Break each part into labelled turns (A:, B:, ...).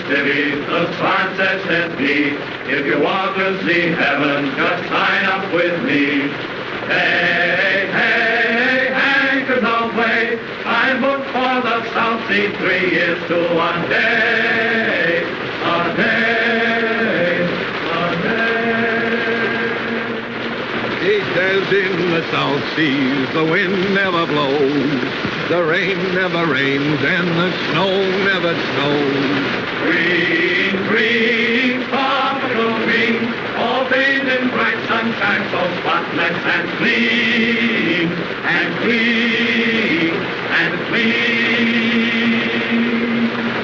A: cities, the sign says me. If you want to see heaven, just sign up with me. Hey, hey, hey, could no play. I booked for the South Sea 3 years to 1 day. A day, a day.
B: He says in the South Seas the wind never blows, the rain never rains, and the snow never snows.
A: Green, green, tropical green, all bathed in bright sunshine, so spotless and clean, and clean, and clean.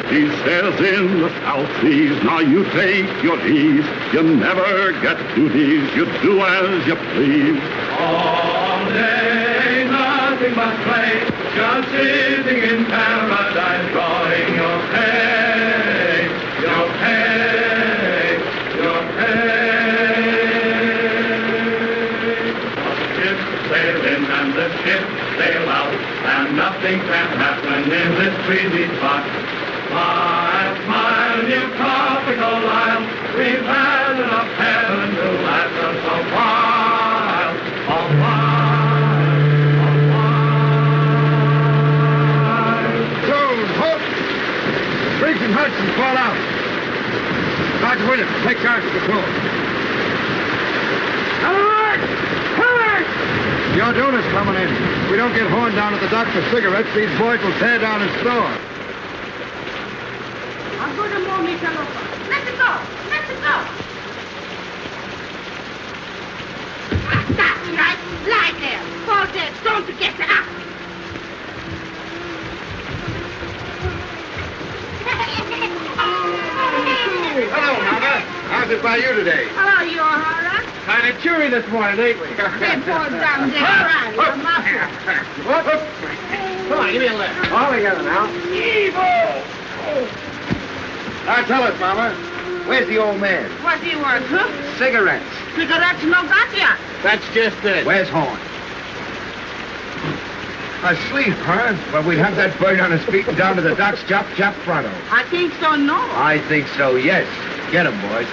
C: He says in the South Seas, now you take your ease, you never get duties, you do as you please.
A: All day, nothing but play, just sitting in paradise, drawing your pay, your pay, your pay. The ship sail in and the ship sail out, and nothing can happen in this breezy spot. Smile, smile, you tropical isle, we've had enough heaven to last us a while, a while, a while.
B: Close, hook! Briggs and Hudson fall out. Dodge Williams, take charge of the crew. Alert! Alert! Your donor's coming in. If we don't get horned down at the dock for cigarettes, these boys will tear down his store.
D: Let it go! Let it go! That's right! Lie there! Fall dead! Don't forget to act!
B: Hello, Mama. How's it by you today?
D: Hello, you O'Hara.
B: Kind of cheery this morning, ain't we?
D: They fall down there crying. Come up.
B: Come on, give me a lift. All together now. Evil! Now tell us, Mama, where's the old man?
D: What do you want, huh?
B: Cigarettes.
D: Cigarettes no got ya.
B: That's just it. Where's Horn? Asleep, huh? Well, we'd have that bird on his feet and down to the docks, chop, chop, pronto.
D: I think so, no.
B: I think so, yes. Get him, boys.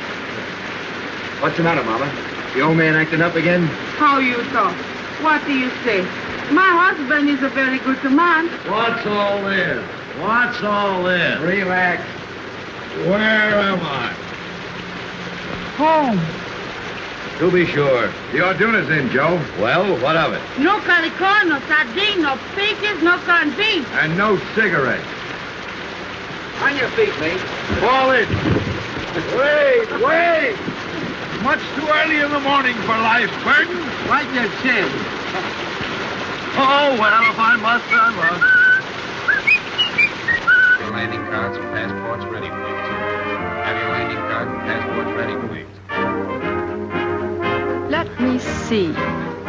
B: What's the matter, Mama? The old man acting up again?
D: How you talk? What do you say? My husband is a very good man.
B: What's all this? What's all this? Relax. Where am I?
D: Home.
B: To be sure. The Orduna's in, Joe. Well, what of it?
D: No calico, no sardine, no peaches, no corned beef.
B: And no cigarettes. On your feet, mate. Fall in. Wait, wait! Much too early in the morning for life, Burton. Right your chin. Oh, well, if I must, I must.
E: Your landing cards and passports ready, please. Have your landing card and passports ready, please.
F: Let me see.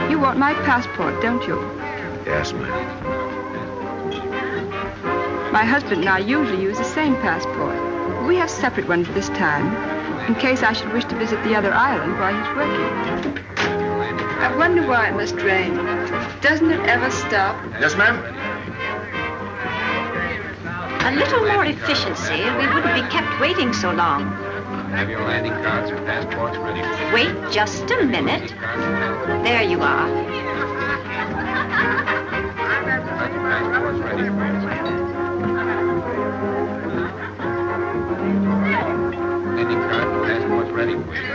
F: You want my passport, don't you?
B: Yes, ma'am.
F: My husband and I usually use the same passport. We have separate ones this time, in case I should wish to visit the other island while he's working. I wonder why it must rain. Doesn't it ever stop?
B: Yes, ma'am?
G: A little more efficiency, and we wouldn't be kept waiting so long.
E: Have your landing cards and passports ready, please.
G: Wait just a minute. There you are.
E: Have your passports ready, please. Landing card and passports ready, please.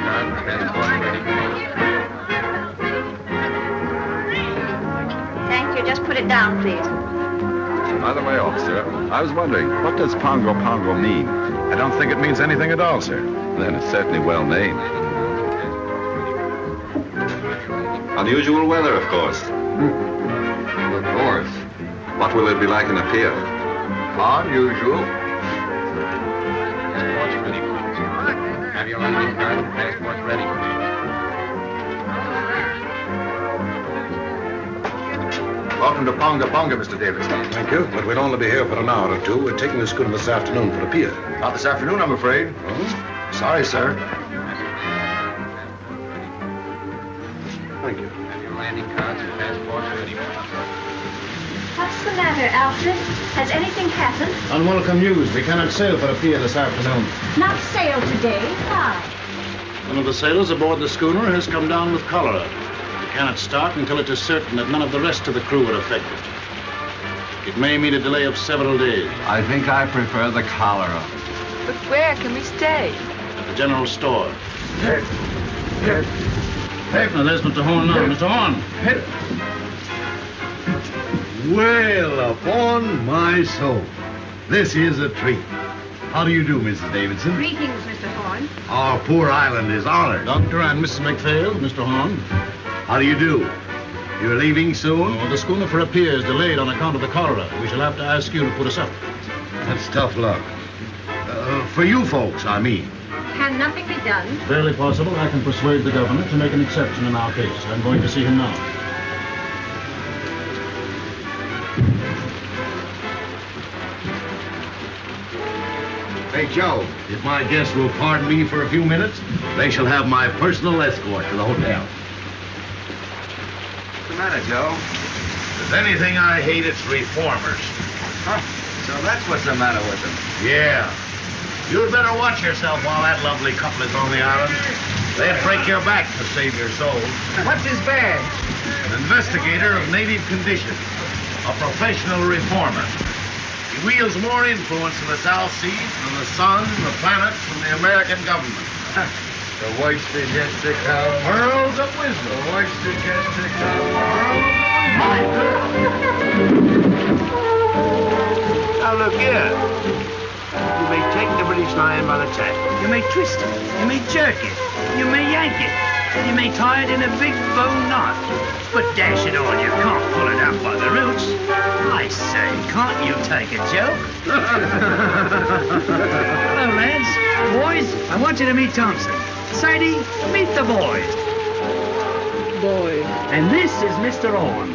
E: Card and passports ready, please.
G: Thank you. Just put it down, please.
H: By the way, officer, I was wondering, what does Pongo Pongo mean? I don't think it means anything at all, sir. Then it's certainly well named.
I: Unusual weather, of course.
H: Of course.
I: What will it be like in a pier?
H: Unusual.
E: Passports ready, please. Have your landing card and passports ready, please.
I: Welcome to Ponga Ponga, Mr. Davis.
H: Thank you, but we'll only be here for an hour or two. We're taking the schooner this afternoon for a pier.
I: Not this afternoon, I'm afraid.
H: Oh?
I: Sorry, sir.
H: Thank you.
E: Have your landing cards and passports ready, please.
G: What's the matter, Alfred? Has anything happened?
B: Unwelcome news. We cannot sail for a pier this afternoon.
G: Not sail today. Why?
B: One of the sailors aboard the schooner has come down with cholera. We cannot start until it is certain that none of the rest of the crew are affected. It may mean a delay of several days.
E: I think I prefer the cholera.
F: But where can we stay?
B: At the general store. Now, there's Mr. Horn now. Mr. Horn.
J: Well, upon my soul. This is a treat. How do you do, Mrs. Davidson?
D: Greetings, Mr. Horn.
J: Our poor island is honored.
B: Doctor and Mrs. McPhail, Mr. Horn.
J: How do you do? You're leaving soon?
B: Oh, the schooner for a pier is delayed on account of the cholera. We shall have to ask you to put us up.
J: That's tough luck. For you folks, I mean.
D: Can nothing be done?
B: Barely possible. I can persuade the governor to make an exception in our case. I'm going to see him now.
J: Hey, Joe, if my guests will pardon me for a few minutes, they shall have my personal escort to the hotel.
E: What's the matter, Joe?
J: If there's anything I hate, it's reformers.
E: Huh? So that's what's the matter with them.
J: Yeah. You'd better watch yourself while that lovely couple is on the island. They'd break your back to save your soul.
B: What's his badge?
J: An investigator of native conditions. A professional reformer. He wields more influence in the South Seas than the sun, the planets, and the American government.
B: The voice is yet to come.
J: Pearls of wisdom.
B: The voice is yet to come.
J: Now look here. You may take the British Lion by the tail.
K: You may twist it, you may jerk it, you may yank it, and you may tie it in a big bow knot. But dash it all, you can't pull it out by the roots. I say, can't you take a joke? Hello, lads. Boys, I want you to meet Thompson. Sadie, meet the boys.
F: Boy.
K: And this is Mr. Horn.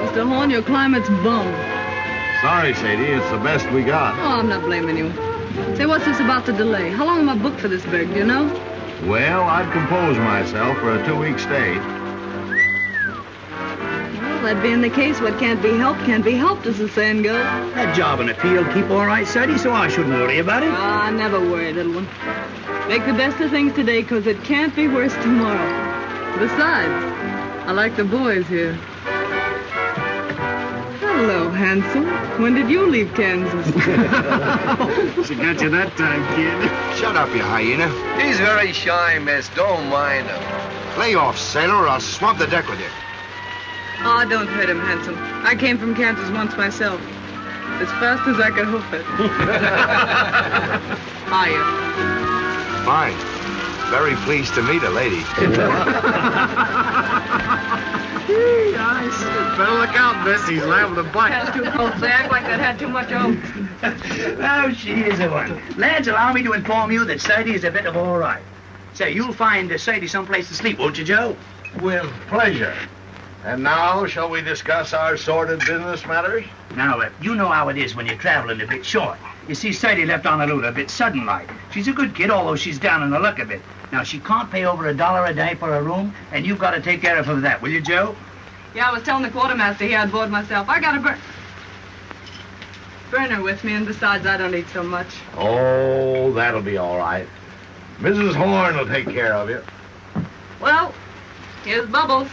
F: Mr. Horn, your climate's bum.
J: Sorry, Sadie. It's the best we got.
F: Oh, I'm not blaming you. Say, what's this about the delay? How long am I booked for this brig, do you know?
J: Well, I'd compose myself for a 2-week stay.
F: Well, that being the case, what can't be helped, as the saying goes.
K: That job and appeal keep all right, Sadie, so I shouldn't worry about it.
F: Ah, never worry, little one. Make the best of things today, 'cause it can't be worse tomorrow. Besides, I like the boys here. Hello, handsome. When did you leave Kansas?
B: She got you that time, kid.
I: Shut up, you hyena.
E: He's very shy, miss. Don't mind him.
I: Lay off, sailor, or I'll swamp the deck with you.
F: Oh, don't hurt him, handsome. I came from Kansas once myself. As fast as I could hoof it. Hiya.
I: Fine. Very pleased to meet a lady.
J: Better look out, miss. He's liable to bite.
F: That's too cold. They act like they'd had too much oats.
K: Oh, she is a one. Lads, allow me to inform you that Sadie is a bit of all right. Say, you'll find Sadie someplace to sleep, won't you, Joe?
J: With pleasure. And now, shall we discuss our sordid business matters?
K: Now, you know how it is when you're traveling a bit short. You see, Sadie left Honolulu a bit sudden-like. She's a good kid, although she's down in the luck a bit. Now, she can't pay over $1 a day for a room, and you've got to take care of her for that, will you, Joe?
F: Yeah, I was telling the quartermaster here on board myself. I got a burner with me, and besides, I don't eat so much.
J: Oh, that'll be all right. Mrs. Horn will take care of you.
F: Well, here's Bubbles.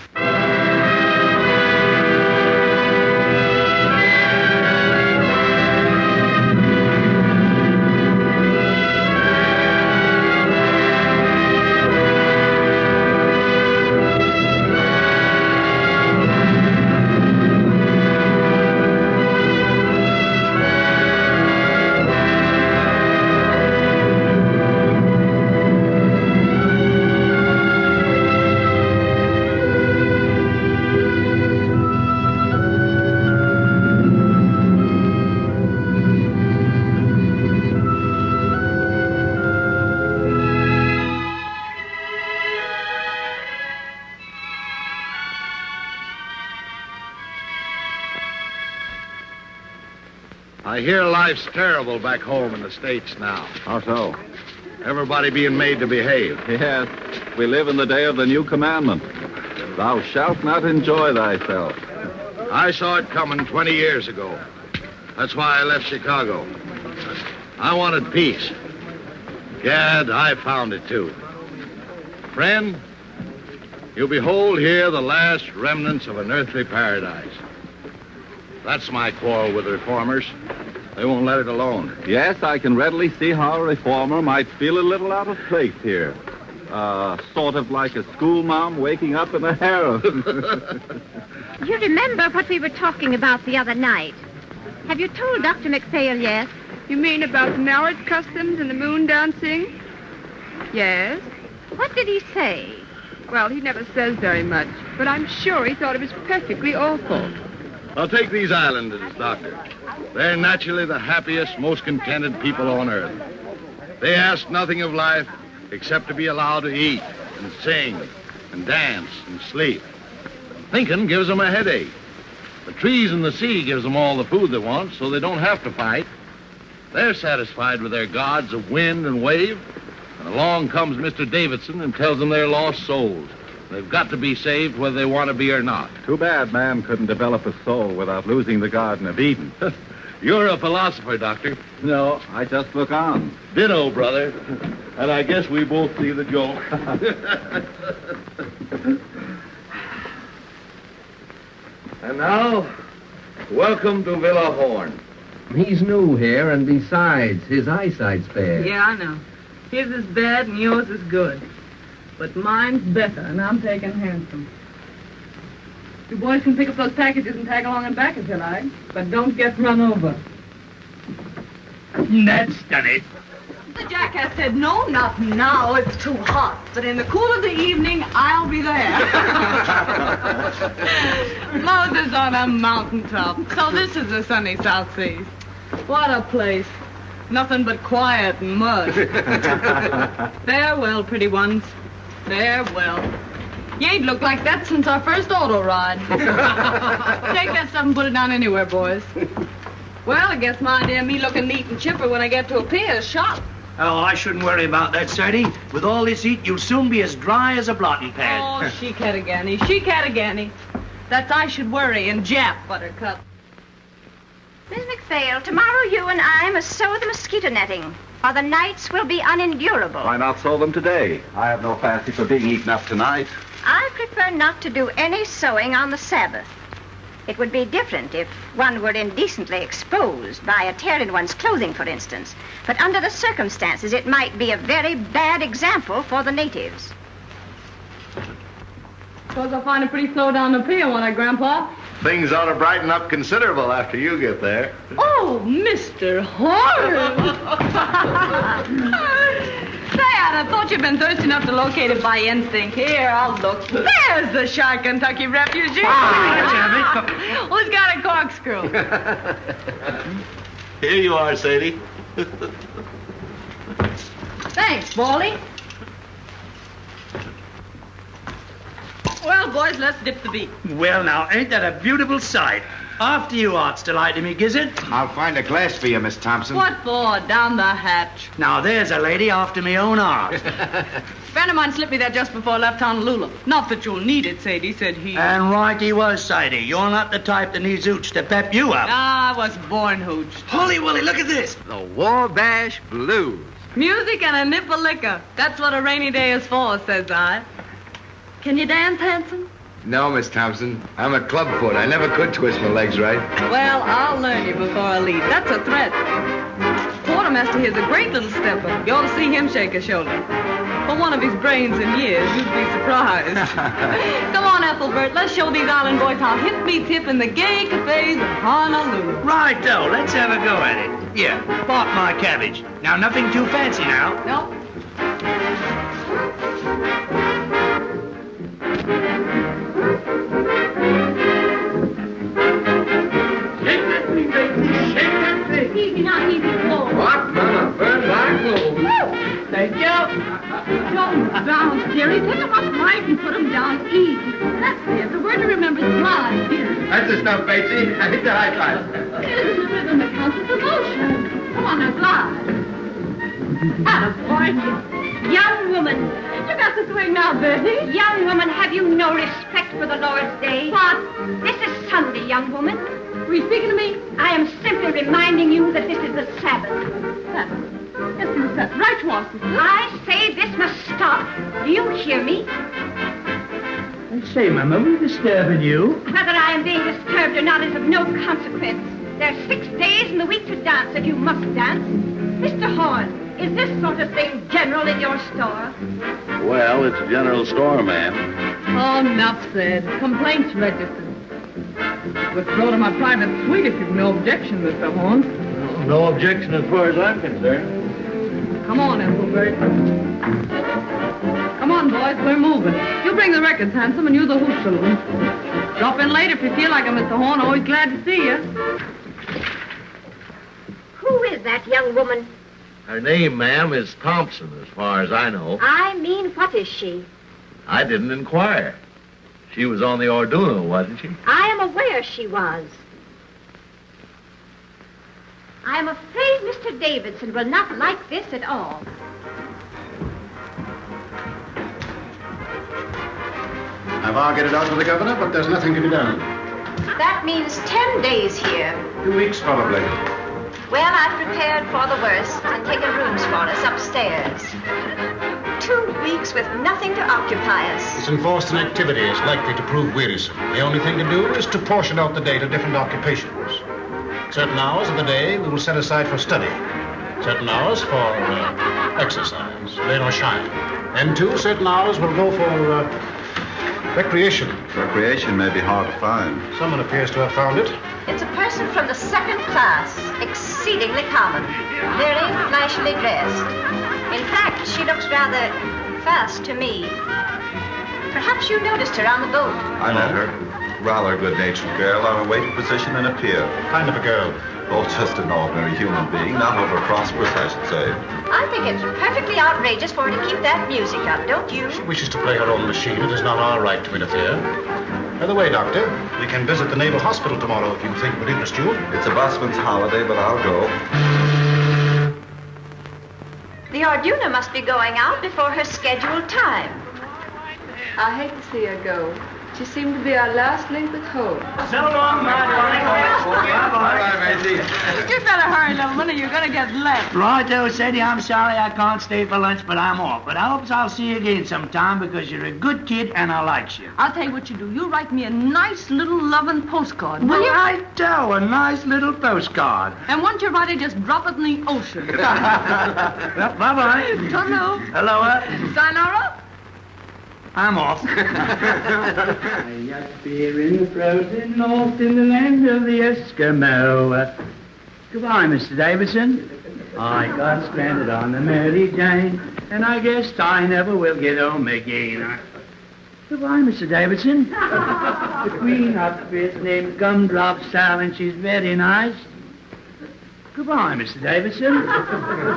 J: I hear life's terrible back home in the States now.
H: How so?
J: Everybody being made to behave.
H: Yes, we live in the day of the new commandment. Thou shalt not enjoy thyself.
I: I saw it coming 20 years ago. That's why I left Chicago. I wanted peace. Gad, I found it too. Friend, you behold here the last remnants of an earthly paradise. That's my quarrel with the reformers. They won't let it alone.
C: Yes, I can readily see how a reformer might feel a little out of place here. Sort of like a schoolma'am waking up in a harem.
D: You remember what we were talking about the other night? Have you told Dr. McPhail yet?
F: You mean about the marriage customs and the moon dancing? Yes.
D: What did he say?
F: Well, he never says very much, but I'm sure he thought it was perfectly awful.
I: I'll take these islanders, Doctor. They're naturally the happiest, most contented people on earth. They ask nothing of life except to be allowed to eat and sing and dance and sleep. Thinking gives them a headache. The trees and the sea gives them all the food they want, so they don't have to fight. They're satisfied with their gods of wind and wave. And along comes Mr. Davidson and tells them they're lost souls. They've got to be saved whether they want to be or not.
C: Too bad man couldn't develop a soul without losing the Garden of Eden.
I: You're a philosopher, Doctor.
C: No, I just look on.
I: Ditto, brother. And I guess we both see the joke. And now, welcome to Villa Horn.
L: He's new here, and besides, his eyesight's bad.
M: Yeah, I know. His is bad and yours is good. But mine's better, and I'm taking handsome. You boys can pick up those packages and tag along and back if you like, but don't get run over.
K: That's done it.
M: The jackass said, no, not now, it's too hot. But in the cool of the evening, I'll be there. Moses on a mountaintop. So this is the sunny South Seas. What a place. Nothing but quiet and mud. Farewell, pretty ones. Farewell. You ain't looked like that since our first auto ride. Take that stuff and put it down anywhere, boys. Well, I guess my dear me looking neat and chipper when I get to a pier is shot.
K: Oh, I shouldn't worry about that, Sadie. With all this heat, you'll soon be as dry as a blotting pad.
M: Oh, she-cat-a-ganny, she-cat-a-ganny. That's I should worry and Jap, Buttercup.
G: Miss McPhail, tomorrow you and I must sew the mosquito netting, or the nights will be unendurable.
C: Why not sew them today? I have no fancy for being eaten up tonight.
G: I prefer not to do any sewing on the Sabbath. It would be different if one were indecently exposed by a tear in one's clothing, for instance. But under the circumstances, it might be a very bad example for the natives.
M: Suppose I'll find it pretty slow down the pier, won't I, Grandpa?
I: Things ought to brighten up considerable after you get there.
M: Oh, Mr. Horace! Say, I'd have thought you'd been thirsty enough to locate it by instinct. Here, I'll look. There's the shy Kentucky refugee. Oh, he's got a corkscrew.
I: Here you are, Sadie.
M: Thanks, Baldy. Well, boys, let's dip the beat.
K: Well, now, ain't that a beautiful sight? After you, Art's delighted me, Gizzard.
I: I'll find a glass for you, Miss Thompson.
M: What for? Down the hatch.
K: Now, there's a lady after me own art.
M: Friend of mine slipped me that just before I left Honolulu. Not that you'll need it, Sadie, said he.
K: And right he was, Sadie. You're not the type that needs hooch to pep you up.
M: I was born hooched.
K: Holy Willie, look at this.
L: The Wabash Blues.
M: Music and a nip of liquor. That's what a rainy day is for, says I. Can you dance, handsome?
I: No, Miss Thompson. I'm a clubfoot. I never could twist my legs right.
M: Well, I'll learn you before I leave. That's a threat. Quartermaster here's a great little stepper. You ought to see him shake a shoulder. For one of his brains and years, you'd be surprised. Come on, Ethelbert. Let's show these island boys how hip meets hip in the gay cafes of Honolulu.
K: Righto, let's have a go at it. Here, part my cabbage. Now, nothing too fancy now.
M: Nope.
D: Easy now, easy, slow.
L: What, Mama? Burn like glue.
M: Thank you.
D: Don't down, dearie. Take them up right and put them down easy. That's it. The word to remember is glide, dear.
I: That's the stuff, Batesy. I hit the high five.
D: It isn't the rhythm that counts, it's the motion. Come on now, glide. Attaboy. Young woman, you got the swing now, Bertie.
G: Young woman, have you no respect for the Lord's day?
D: What?
G: This is Sunday, young woman.
D: Were you speaking to me?
G: I am simply reminding you that this is the Sabbath.
D: Sabbath. Yes, you said. Right, Washington.
G: I say this must stop. Do you hear me?
K: I say, Mama, are we disturbing you?
G: Whether I am being disturbed or not is of no consequence. There are 6 days in the week to dance if you must dance. Mr. Horn, is this sort of thing general in your store?
I: Well, it's a general store, ma'am.
M: Oh, enough said. Complaints registered. Withdraw to my private suite if you've no objection, Mr. Horn.
I: No objection as far as I'm concerned.
M: Come on, Ethelbert. Come on, boys, we're moving. You bring the records, Handsome, and you the hoop children. Drop in later if you feel like it, Mr. Horn. Always glad to see you.
G: Who is that young woman?
I: Her name, ma'am, is Thompson, as far as I know.
G: I mean, what is she?
I: I didn't inquire. She was on the Orduno, wasn't she?
G: I am aware she was. I am afraid Mr. Davidson will not like this at all.
N: I've argued it out with the governor, but there's nothing to be done.
G: That means 10 days here.
N: 2 weeks, probably.
G: Well, I've prepared for the worst and taken rooms for us upstairs. 2 weeks with nothing to occupy us.
N: This enforced inactivity is likely to prove wearisome. The only thing to do is to portion out the day to different occupations. Certain hours of the day we will set aside for study. Certain hours for exercise, rain or shine. And too, certain hours will go for recreation.
H: Recreation may be hard to find.
N: Someone appears to have found it.
G: It's a person from the second class, exceedingly common, very flashily dressed. In fact, she looks rather fast to me. Perhaps you noticed her on the boat.
H: I met her. Rather a good-natured girl on a waiting position in a pier.
N: Kind of a girl.
H: Oh, just an ordinary human being, not over prosperous, I should say.
G: I think it's perfectly outrageous for her to keep that music up, don't you?
N: She wishes to play her own machine. It is not our right to interfere. By the way, Doctor, we can visit the Naval Hospital tomorrow if you think it would interest you.
H: It's a busman's holiday, but I'll go.
G: The Orduna must be going out before her scheduled time.
F: I hate to see her go. She seemed to be our last link with hope.
K: So long, my darling.
M: You better hurry, little one, or you're going to get left.
K: Righto, Sadie, I'm sorry I can't stay for lunch, but I'm off. But I hopes I'll see you again sometime because you're a good kid and I likes you.
M: I'll tell you what you do. You write me a nice little loving postcard, will you?
K: Righto, a nice little postcard.
M: And once you write it, just drop it in the ocean.
K: Well, bye-bye.
M: Toodaloo.
K: Hello,
M: Sayonara.
K: I'm off. I up here in the frozen north in the land of the Eskimo. Goodbye, Mr. Davidson. I got stranded on the Mary Jane, and I guess I never will get home again. Goodbye, Mr. Davidson. The queen up is named Gumdrop Sal, and she's very nice. Goodbye, Mr. Davidson.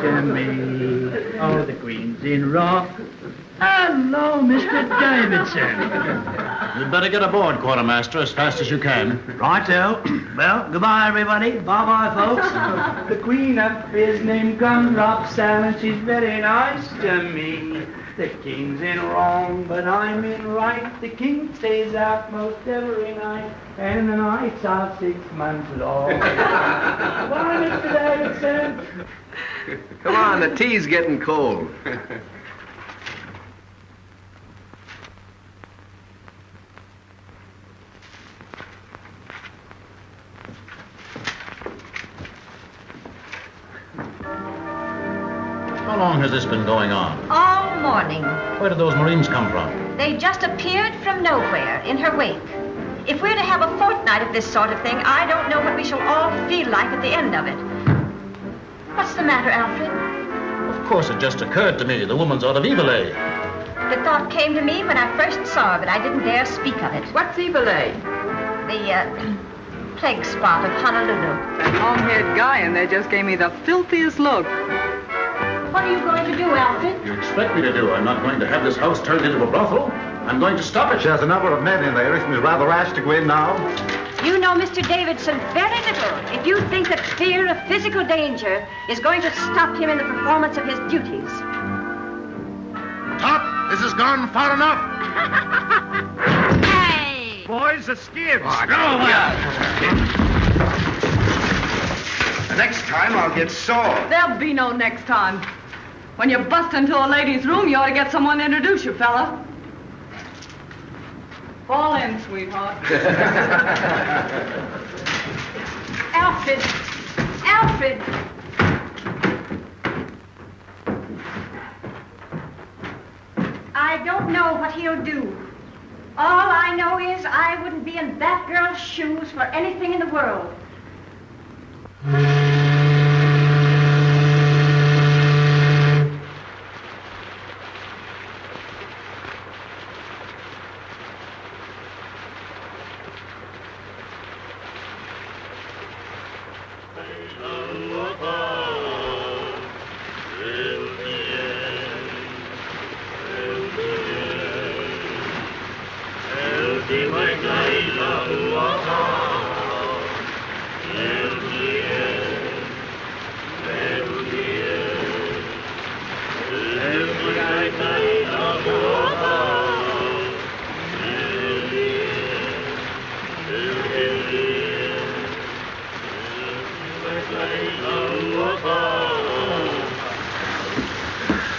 K: Jimmy. Oh, the queen's in rock. Hello, Mr. Davidson.
N: You'd better get aboard, Quartermaster, as fast as you can.
K: Righto. Well, goodbye, everybody. Bye-bye, folks. The queen up is named Gumdrop Sal, and she's very nice to me. The king's in wrong, but I'm in right. The king stays out most every night, and the nights are 6 months long. Goodbye, Mr. Davidson.
L: Come on, the tea's getting cold.
N: How long has this been going on?
G: All morning.
N: Where did those Marines come from?
G: They just appeared from nowhere in her wake. If we're to have a fortnight of this sort of thing, I don't know what we shall all feel like at the end of it. What's the matter, Alfred?
N: Of course, it just occurred to me. The woman's out of Evil-A.
G: The thought came to me when I first saw her, but I didn't dare speak of it.
F: What's Evil-A?
G: The plague spot of Honolulu.
M: That long-haired guy in there just gave me the filthiest look.
G: What are you going to do, Alfred?
N: You expect me to do? I'm not going to have this house turned into a brothel. I'm going to stop it.
H: She has a number of men in there. Isn't it rather rash to go in now?
G: You know Mr. Davidson very little if you think that fear of physical danger is going to stop him in the performance of his duties.
N: Top
J: This has gone far enough.
D: Hey!
B: Boys, the skids.
J: The next time I'll get sore.
M: There'll be no next time. When you bust into a lady's room, you ought to get someone to introduce you, fella. Fall in, sweetheart.
D: Alfred! Alfred!
G: I don't know what he'll do. All I know is I wouldn't be in that girl's shoes for anything in the world.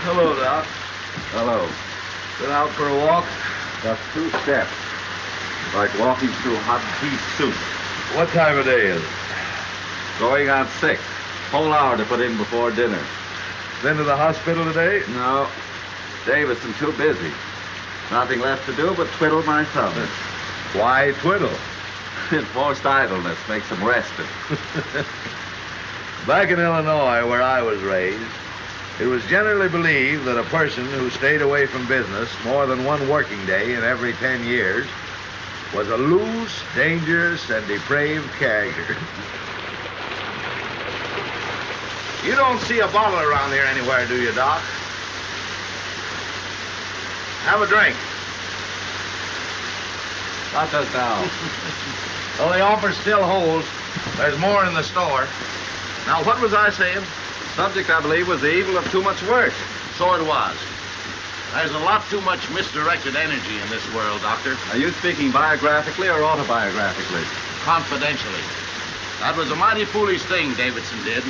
B: Hello, Doc.
H: Hello.
B: Been out for a walk?
H: Just 2 steps. Like walking through hot beef soup.
B: What time of day is it?
H: Going on 6. Whole hour to put in before dinner.
B: Been to the hospital today?
H: No. Davison too busy. Nothing left to do but twiddle my thumbs.
B: Why twiddle?
H: Enforced idleness makes him rested.
B: Back in Illinois, where I was raised, it was generally believed that a person who stayed away from business more than one working day in every 10 years was a loose, dangerous, and depraved character.
J: You don't see a bottle around here anywhere, do you, Doc? Have a drink.
H: Not just now.
J: Well, the offer still holds. There's more in the store. Now, what was I saying?
H: Subject, I believe, was the evil of too much work.
J: So it was. There's a lot too much misdirected energy in this world, Doctor.
H: Are you speaking biographically or autobiographically?
J: Confidentially. That was a mighty foolish thing Davidson did.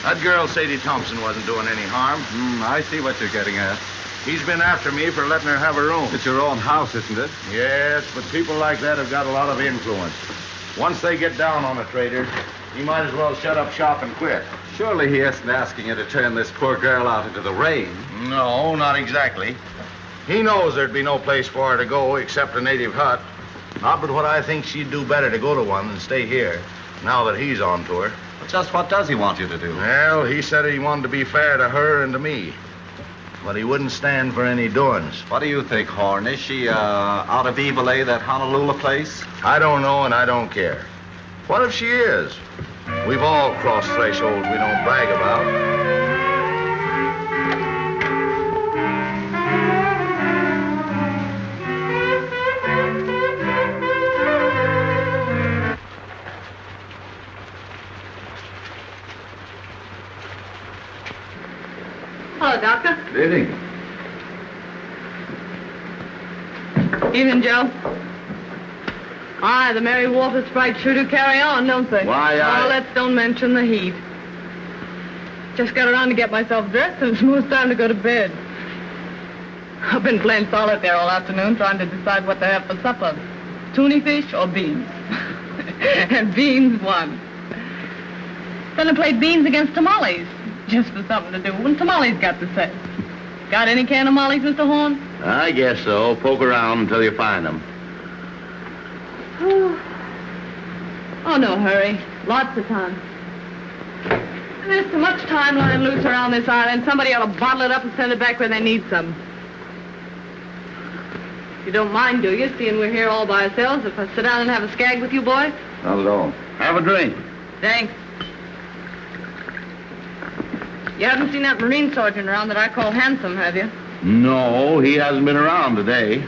J: That girl, Sadie Thompson, wasn't doing any harm.
H: I see what you're getting at.
J: He's been after me for letting her have a room.
H: It's your own house, isn't it?
J: Yes, but people like that have got a lot of influence. Once they get down on a trader, he might as well shut up shop and quit.
H: Surely he isn't asking you to turn this poor girl out into the rain.
J: No, not exactly. He knows there'd be no place for her to go except a native hut. Not but what I think she'd do better to go to one than stay here, now that he's on to her.
H: But just what does he want you to do?
J: Well, he said he wanted to be fair to her and to me. But he wouldn't stand for any doings.
H: What do you think, Horn? Is she out of Evil A, that Honolulu place?
J: I don't know and I don't care. What if she is? We've all crossed thresholds we don't brag about.
M: Hello, Doctor.
H: Good evening.
M: Evening, Joe. Aye, the Mary Walter Sprite sure do carry on, don't they?
H: Why,
M: Oh, let's don't mention the heat. Just got around to get myself dressed, and it's most time to go to bed. I've been playing solitaire all afternoon, trying to decide what to have for supper. Tuna fish or beans? And beans won. Then I played beans against tamales, just for something to do. When tamales got to say. Got any can of mollies, Mr. Horn?
J: I guess so. Poke around until you find them.
M: Oh, no hurry. Lots of time. There's so much time lying loose around this island. Somebody ought to bottle it up and send it back where they need some. You don't mind, do you, seeing we're here all by ourselves, if I sit down and have a skag with you boys?
H: Not at all.
J: Have a drink.
M: Thanks. You haven't seen that Marine sergeant around that I call handsome, have you?
J: No, he hasn't been around today.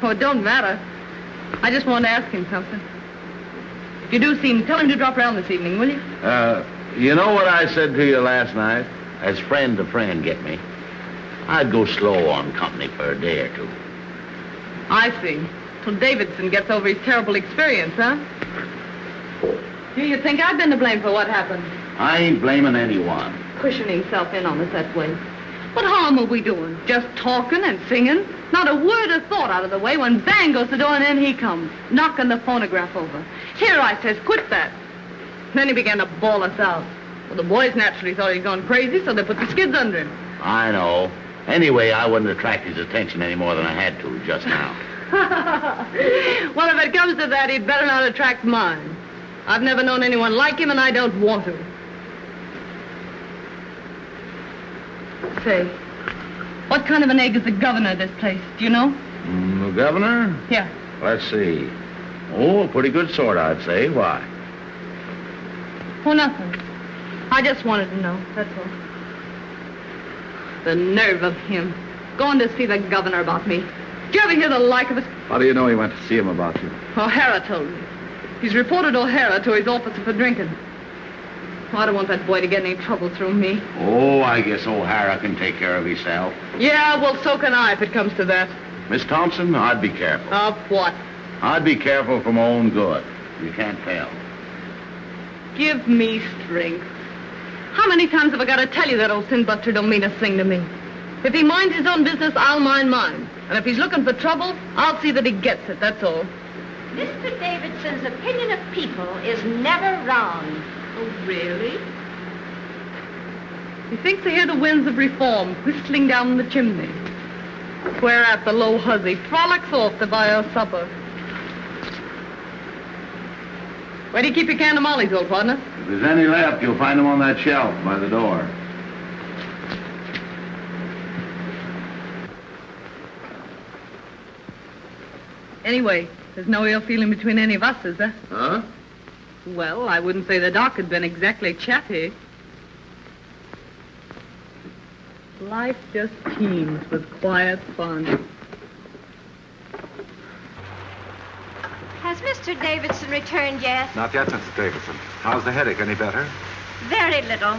M: Oh, it don't matter. I just wanted to ask him something. If you do see him, tell him to drop around this evening, will you?
J: You know what I said to you last night? As friend to friend, get me.
O: I'd go slow on company for a day or two.
M: I see. Till Davidson gets over his terrible experience, huh? You think I've been to blame for what happened?
O: I ain't blaming anyone.
M: Cushioning himself in on us that way. What harm are we doing? Just talking and singing? Not a word of thought out of the way when bang goes the door and in he comes, knocking the phonograph over. Here, I says, quit that. Then he began to bawl us out. Well, the boys naturally thought he'd gone crazy, so they put the skids under him.
O: I know. Anyway, I wouldn't attract his attention any more than I had to just now.
M: Well, if it comes to that, he'd better not attract mine. I've never known anyone like him, and I don't want to. Say, what kind of an egg is the governor of this place? Do you know?
O: The governor?
M: Yeah.
O: Let's see. Oh, a pretty good sort, I'd say. Why?
M: Oh, nothing. I just wanted to know, that's all. The nerve of him. Going to see the governor about me. Did you ever hear the like of it?
H: How do you know he went to see him about you?
M: O'Hara told me. He's reported O'Hara to his officer for drinking. Oh, I don't want that boy to get any trouble through me.
O: Oh, I guess O'Hara can take care of himself.
M: Yeah, well, so can I if it comes to that.
O: Miss Thompson, I'd be careful.
M: Of what?
O: I'd be careful for my own good. You can't tell.
M: Give me strength. How many times have I got to tell you that old sin-buster don't mean a thing to me? If he minds his own business, I'll mind mine. And if he's looking for trouble, I'll see that he gets it, that's all.
G: Mr. Davidson's opinion of people is never wrong.
M: Oh, really? He thinks to hear the winds of reform whistling down the chimney. Whereat the low hussy frolics off to buy her supper. Where do you keep your can of mollies, old partner?
O: If there's any left, you'll find them on that shelf by the door.
M: Anyway, there's no ill feeling between any of us, is there?
O: Huh?
M: Well, I wouldn't say the doc had been exactly chatty. Life just teems with quiet fun.
G: Has Mr. Davidson returned yet?
H: Not yet, Mrs. Davidson. How's the headache? Any better?
G: Very little.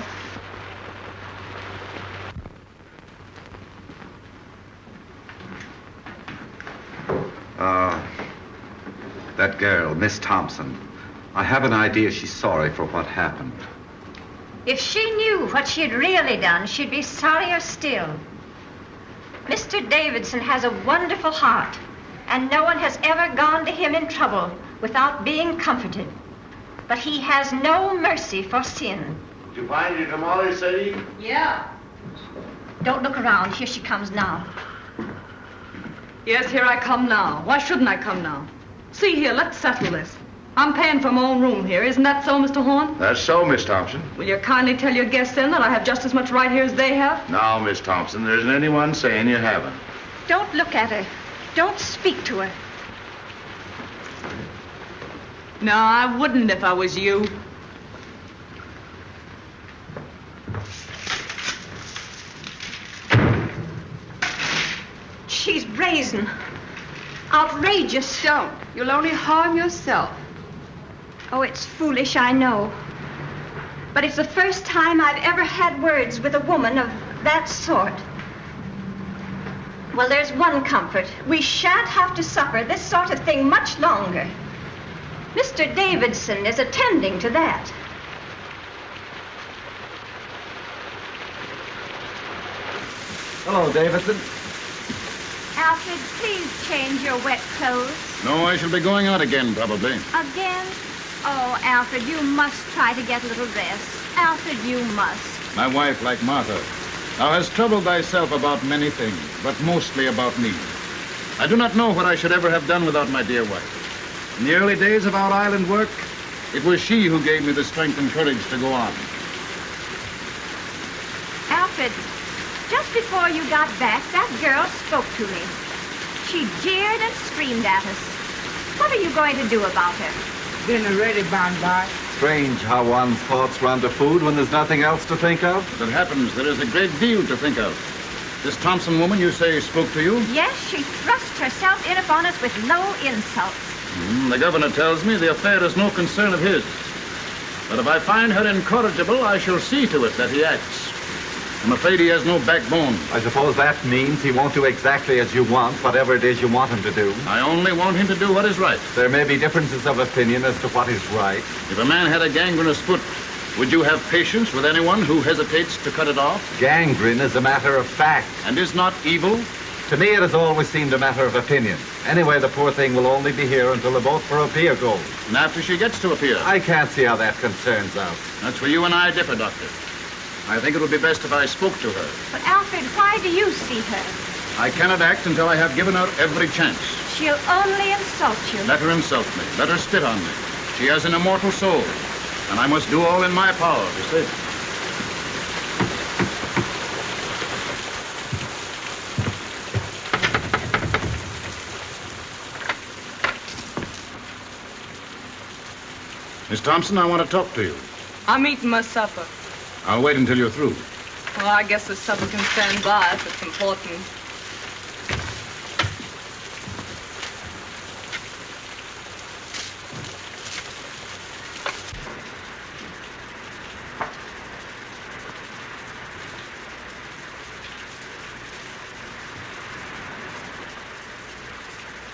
H: That girl, Miss Thompson. I have an idea she's sorry for what happened.
G: If she knew what she'd really done, she'd be sorrier still. Mr. Davidson has a wonderful heart, and no one has ever gone to him in trouble without being comforted. But he has no mercy for sin.
O: Did you find your tamales, Sadie?
M: Yeah.
G: Don't look around. Here she comes now.
M: Yes, here I come now. Why shouldn't I come now? See here, let's settle this. I'm paying for my own room here. Isn't that so, Mr. Horn?
I: That's so, Miss Thompson.
M: Will you kindly tell your guests then that I have just as much right here as they have?
I: Now, Miss Thompson, there isn't anyone saying you haven't.
G: Don't look at her. Don't speak to her.
M: No, I wouldn't if I was you.
G: She's brazen. Outrageous.
F: Don't. You'll only harm yourself.
G: Oh, it's foolish, I know. But it's the first time I've ever had words with a woman of that sort. Well, there's one comfort. We shan't have to suffer this sort of thing much longer. Mr. Davidson is attending to that.
H: Hello, Davidson.
G: Alfred, please change your wet clothes.
C: No, I shall be going out again, probably.
G: Again? Oh, Alfred, you must try to get a little rest. Alfred, you must.
C: My wife, like Martha, thou hast troubled thyself about many things, but mostly about me. I do not know what I should ever have done without my dear wife. In the early days of our island work, it was she who gave me the strength and courage to go on.
G: Alfred, just before you got back, that girl spoke to me. She jeered and screamed at us. What are you going to do about her?
B: Dinner ready, by.
H: Strange how one's thoughts run to food when there's nothing else to think of.
C: As it happens, there is a great deal to think of. This Thompson woman, you say, spoke to you?
G: Yes, she thrust herself in upon us with low insults.
C: The governor tells me the affair is no concern of his. But if I find her incorrigible, I shall see to it that he acts. I'm afraid he has no backbone.
P: I suppose that means he won't do exactly as you want, whatever it is you want him to do.
C: I only want him to do what is right.
P: There may be differences of opinion as to what is right.
C: If a man had a gangrenous foot, would you have patience with anyone who hesitates to cut it off?
P: Gangrene is a matter of fact.
C: And is not evil?
P: To me, it has always seemed a matter of opinion. Anyway, the poor thing will only be here until the boat for Apia goes.
C: And after she gets to Apia?
P: I can't see how that concerns us.
C: That's where you and I differ, Doctor. I think it would be best if I spoke to her.
G: But, Alfred, why do you see her?
C: I cannot act until I have given her every chance.
G: She'll only insult you.
C: Let her insult me. Let her spit on me. She has an immortal soul, and I must do all in my power to save her. Miss Thompson, I want to talk to you.
M: I'm eating my supper.
C: I'll wait until you're through.
M: Well, I guess the supper can stand by if it's important.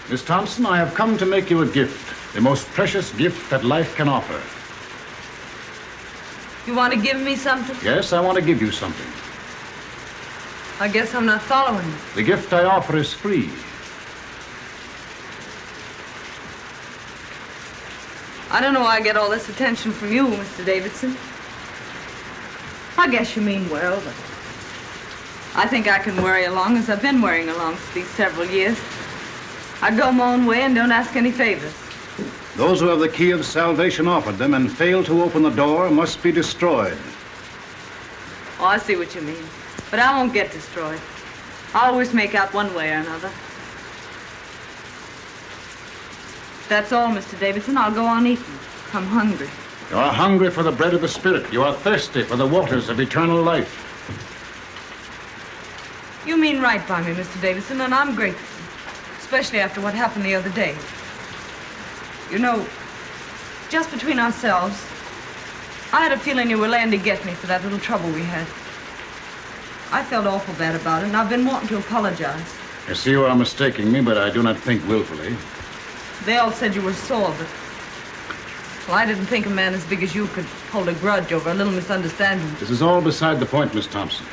C: Miss Thompson, I have come to make you a gift, the most precious gift that life can offer.
M: You want to give me something?
C: Yes, I want to give you something.
M: I guess I'm not following you.
C: The gift I offer is free.
M: I don't know why I get all this attention from you, Mr. Davidson. I guess you mean well, but I think I can worry along as I've been worrying along for these several years. I go my own way and don't ask any favors.
C: Those who have the key of salvation offered them and fail to open the door must be destroyed.
M: Oh, I see what you mean. But I won't get destroyed. I always make out one way or another. That's all, Mr. Davidson. I'll go on eating. I'm hungry.
C: You are hungry for the bread of the Spirit. You are thirsty for the waters of eternal life.
M: You mean right by me, Mr. Davidson, and I'm grateful. Especially after what happened the other day. You know, just between ourselves, I had a feeling you were laying to get me for that little trouble we had. I felt awful bad about it, and I've been wanting to apologize.
C: I see you are mistaking me, but I do not think willfully.
M: They all said you were sore, but... Well, I didn't think a man as big as you could hold a grudge over a little misunderstanding.
C: This is all beside the point, Miss Thompson.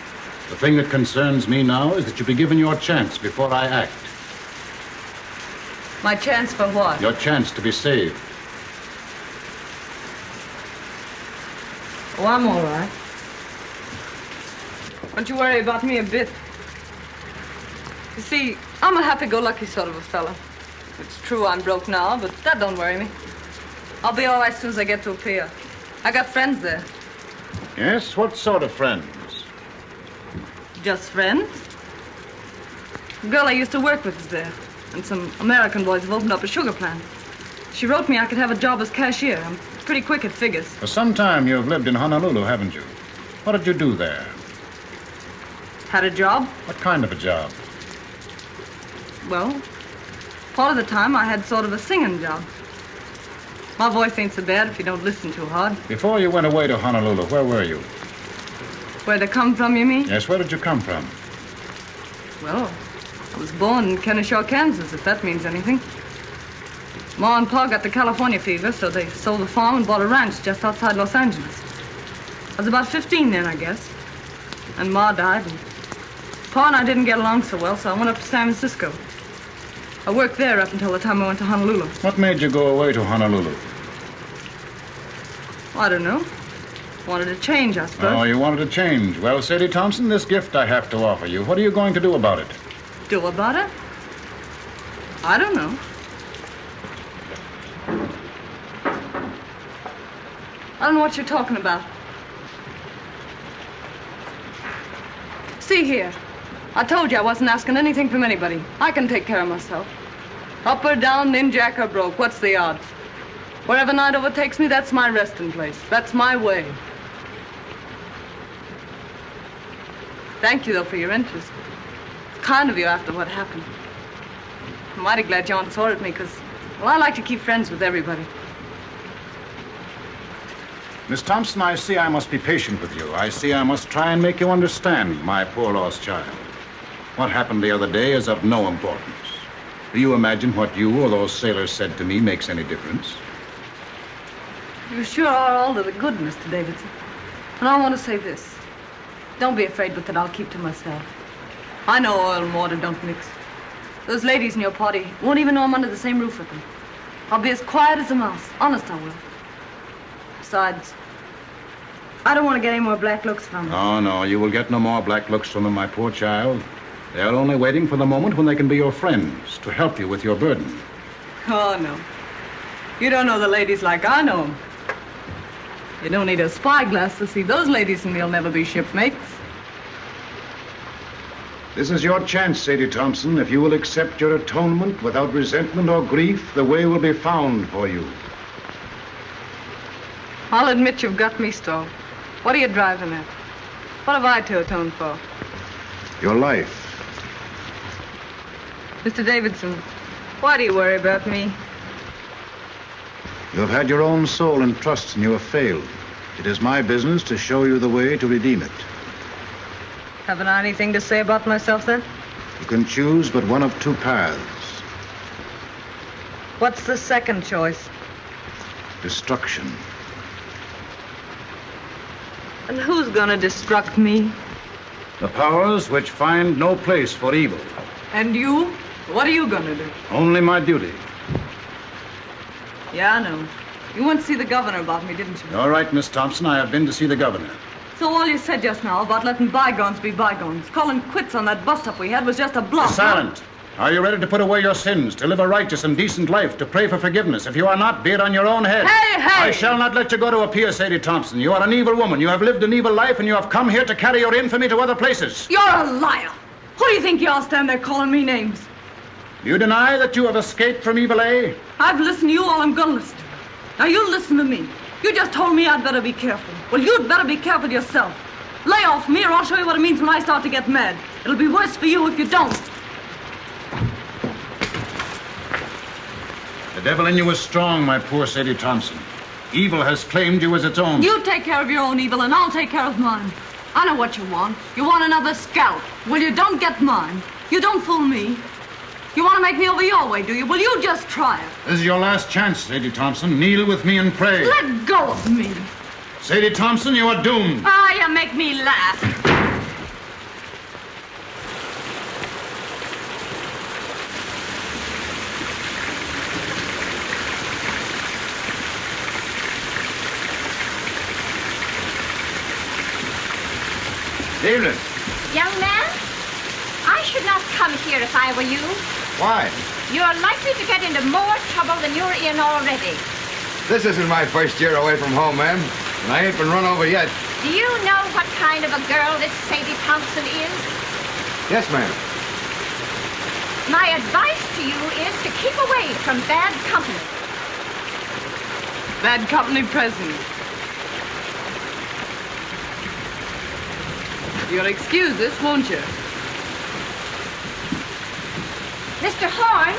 C: The thing that concerns me now is that you be given your chance before I act.
M: My chance for what?
C: Your chance to be saved.
M: Oh, I'm all right. Don't you worry about me a bit. You see, I'm a happy-go-lucky sort of a fella. It's true I'm broke now, but that don't worry me. I'll be all right as soon as I get to Apia. I got friends there.
C: Yes? What sort of friends?
M: Just friends. The girl I used to work with is there. And some American boys have opened up a sugar plant. She wrote me I could have a job as cashier. I'm pretty quick at figures.
C: For some time you have lived in Honolulu, haven't you? What did you do there?
M: Had a job?
C: What kind of a job?
M: Well, part of the time I had sort of a singing job. My voice ain't so bad if you don't listen too hard.
C: Before you went away to Honolulu, where were you?
M: Where'd I come from, you mean?
C: Yes, where did you come from?
M: Well, I was born in Kennesaw, Kansas, if that means anything. Ma and Pa got the California fever, so they sold the farm and bought a ranch just outside Los Angeles. I was about 15 then, I guess. And Ma died, and Pa and I didn't get along so well, so I went up to San Francisco. I worked there up until the time I went to Honolulu.
C: What made you go away to Honolulu?
M: Well, I don't know. Wanted to change, I suppose.
C: Oh, you wanted to change. Well, Sadie Thompson, this gift I have to offer you. What are you going to do about it?
M: Do about it? I don't know. I don't know what you're talking about. See here. I told you I wasn't asking anything from anybody. I can take care of myself. Up or down, ninjack or broke, what's the odds? Wherever night overtakes me, that's my resting place. That's my way. Thank you, though, for your interest. It's kind of you after what happened. I'm mighty glad you aren't sore at me, because, well, I like to keep friends with everybody.
C: Miss Thompson, I see I must be patient with you. I see I must try and make you understand my poor lost child. What happened the other day is of no importance. Do you imagine what you or those sailors said to me makes any difference?
M: You sure are all to the good, Mr. Davidson. And I want to say this. Don't be afraid but that I'll keep to myself. I know oil and water don't mix. Those ladies in your party won't even know I'm under the same roof with them. I'll be as quiet as a mouse. Honest, I will. Besides, I don't want to get any more black looks from them.
C: Oh, no, you will get no more black looks from them, my poor child. They are only waiting for the moment when they can be your friends, to help you with your burden.
M: Oh, no. You don't know the ladies like I know them. You don't need a spyglass to see those ladies and we'll never be shipmates.
C: This is your chance, Sadie Thompson. If you will accept your atonement without resentment or grief, the way will be found for you.
M: I'll admit you've got me stalled. What are you driving at? What have I to atone for?
C: Your life.
M: Mr. Davidson, why do you worry about me?
C: You have had your own soul and trust, and you have failed. It is my business to show you the way to redeem it.
M: Haven't I anything to say about myself, then?
C: You can choose but one of two paths.
M: What's the second choice?
C: Destruction.
M: And who's gonna destruct me?
C: The powers which find no place for evil.
M: And you? What are you gonna do?
C: Only my duty.
M: Yeah, I know. You went to see the governor about me, didn't you?
C: All right, Miss Thompson, I have been to see the governor.
M: So all you said just now about letting bygones be bygones, calling quits on that bust-up we had was just a bluff.
C: Be silent. Are you ready to put away your sins, to live a righteous and decent life, to pray for forgiveness? If you are not, be it on your own head.
M: Hey, hey!
C: I shall not let you go to a pier, Sadie Thompson. You are an evil woman. You have lived an evil life, and you have come here to carry your infamy to other places.
M: You're a liar. Who do you think you are standing there calling me names?
C: Do you deny that you have escaped from evil A?
M: I've listened to you all I'm gonna listen to. Now you listen to me. You just told me I'd better be careful. Well, you'd better be careful yourself. Lay off me or I'll show you what it means when I start to get mad. It'll be worse for you if you don't.
C: The devil in you is strong, my poor Sadie Thompson. Evil has claimed you as its own.
M: You take care of your own evil and I'll take care of mine. I know what you want. You want another scalp. Well, you don't get mine. You don't fool me. You want to make me over your way, do you? Well, you just try it.
C: This is your last chance, Sadie Thompson. Kneel with me and pray.
M: Let go of me.
C: Sadie Thompson, you are doomed.
M: Ah, you make me laugh.
B: Evening.
G: Young man, I should not come here if I were you.
B: Why?
G: You're likely to get into more trouble than you're in already.
B: This isn't my first year away from home, ma'am. And I ain't been run over yet.
G: Do you know what kind of a girl this Sadie Thompson is?
B: Yes, ma'am.
G: My advice to you is to keep away from bad company.
M: Bad company present. You'll excuse this, won't you?
G: Mr. Horn?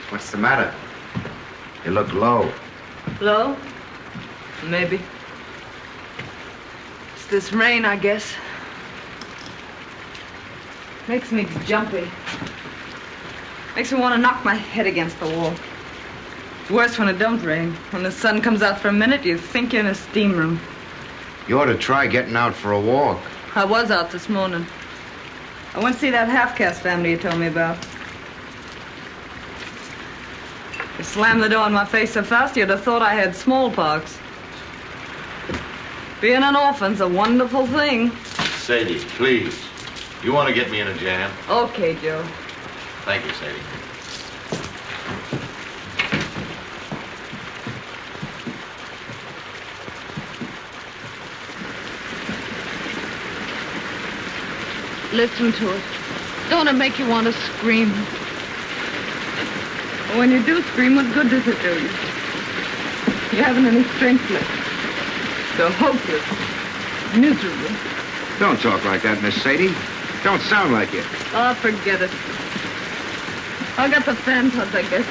B: What's the matter? You look low.
M: Low? Maybe. It's this rain, I guess. Makes me jumpy. Makes me want to knock my head against the wall. It's worse when it don't rain. When the sun comes out for a minute, you think you're in a steam room.
B: You ought to try getting out for a walk.
M: I was out this morning. I went to see that half-caste family you told me about. You slammed the door in my face so fast you'd have thought I had smallpox. Being an orphan's a wonderful thing.
H: Sadie, please. You want to get me in a jam?
M: Okay, Joe.
H: Thank you, Sadie.
M: Listen to it. Don't it make you want to scream? When you do scream, what good does it do you? You haven't any strength left. So hopeless, miserable.
B: Don't talk like that, Miss Sadie. Don't sound like it.
M: Oh, forget it. I got the fan touch, I guess.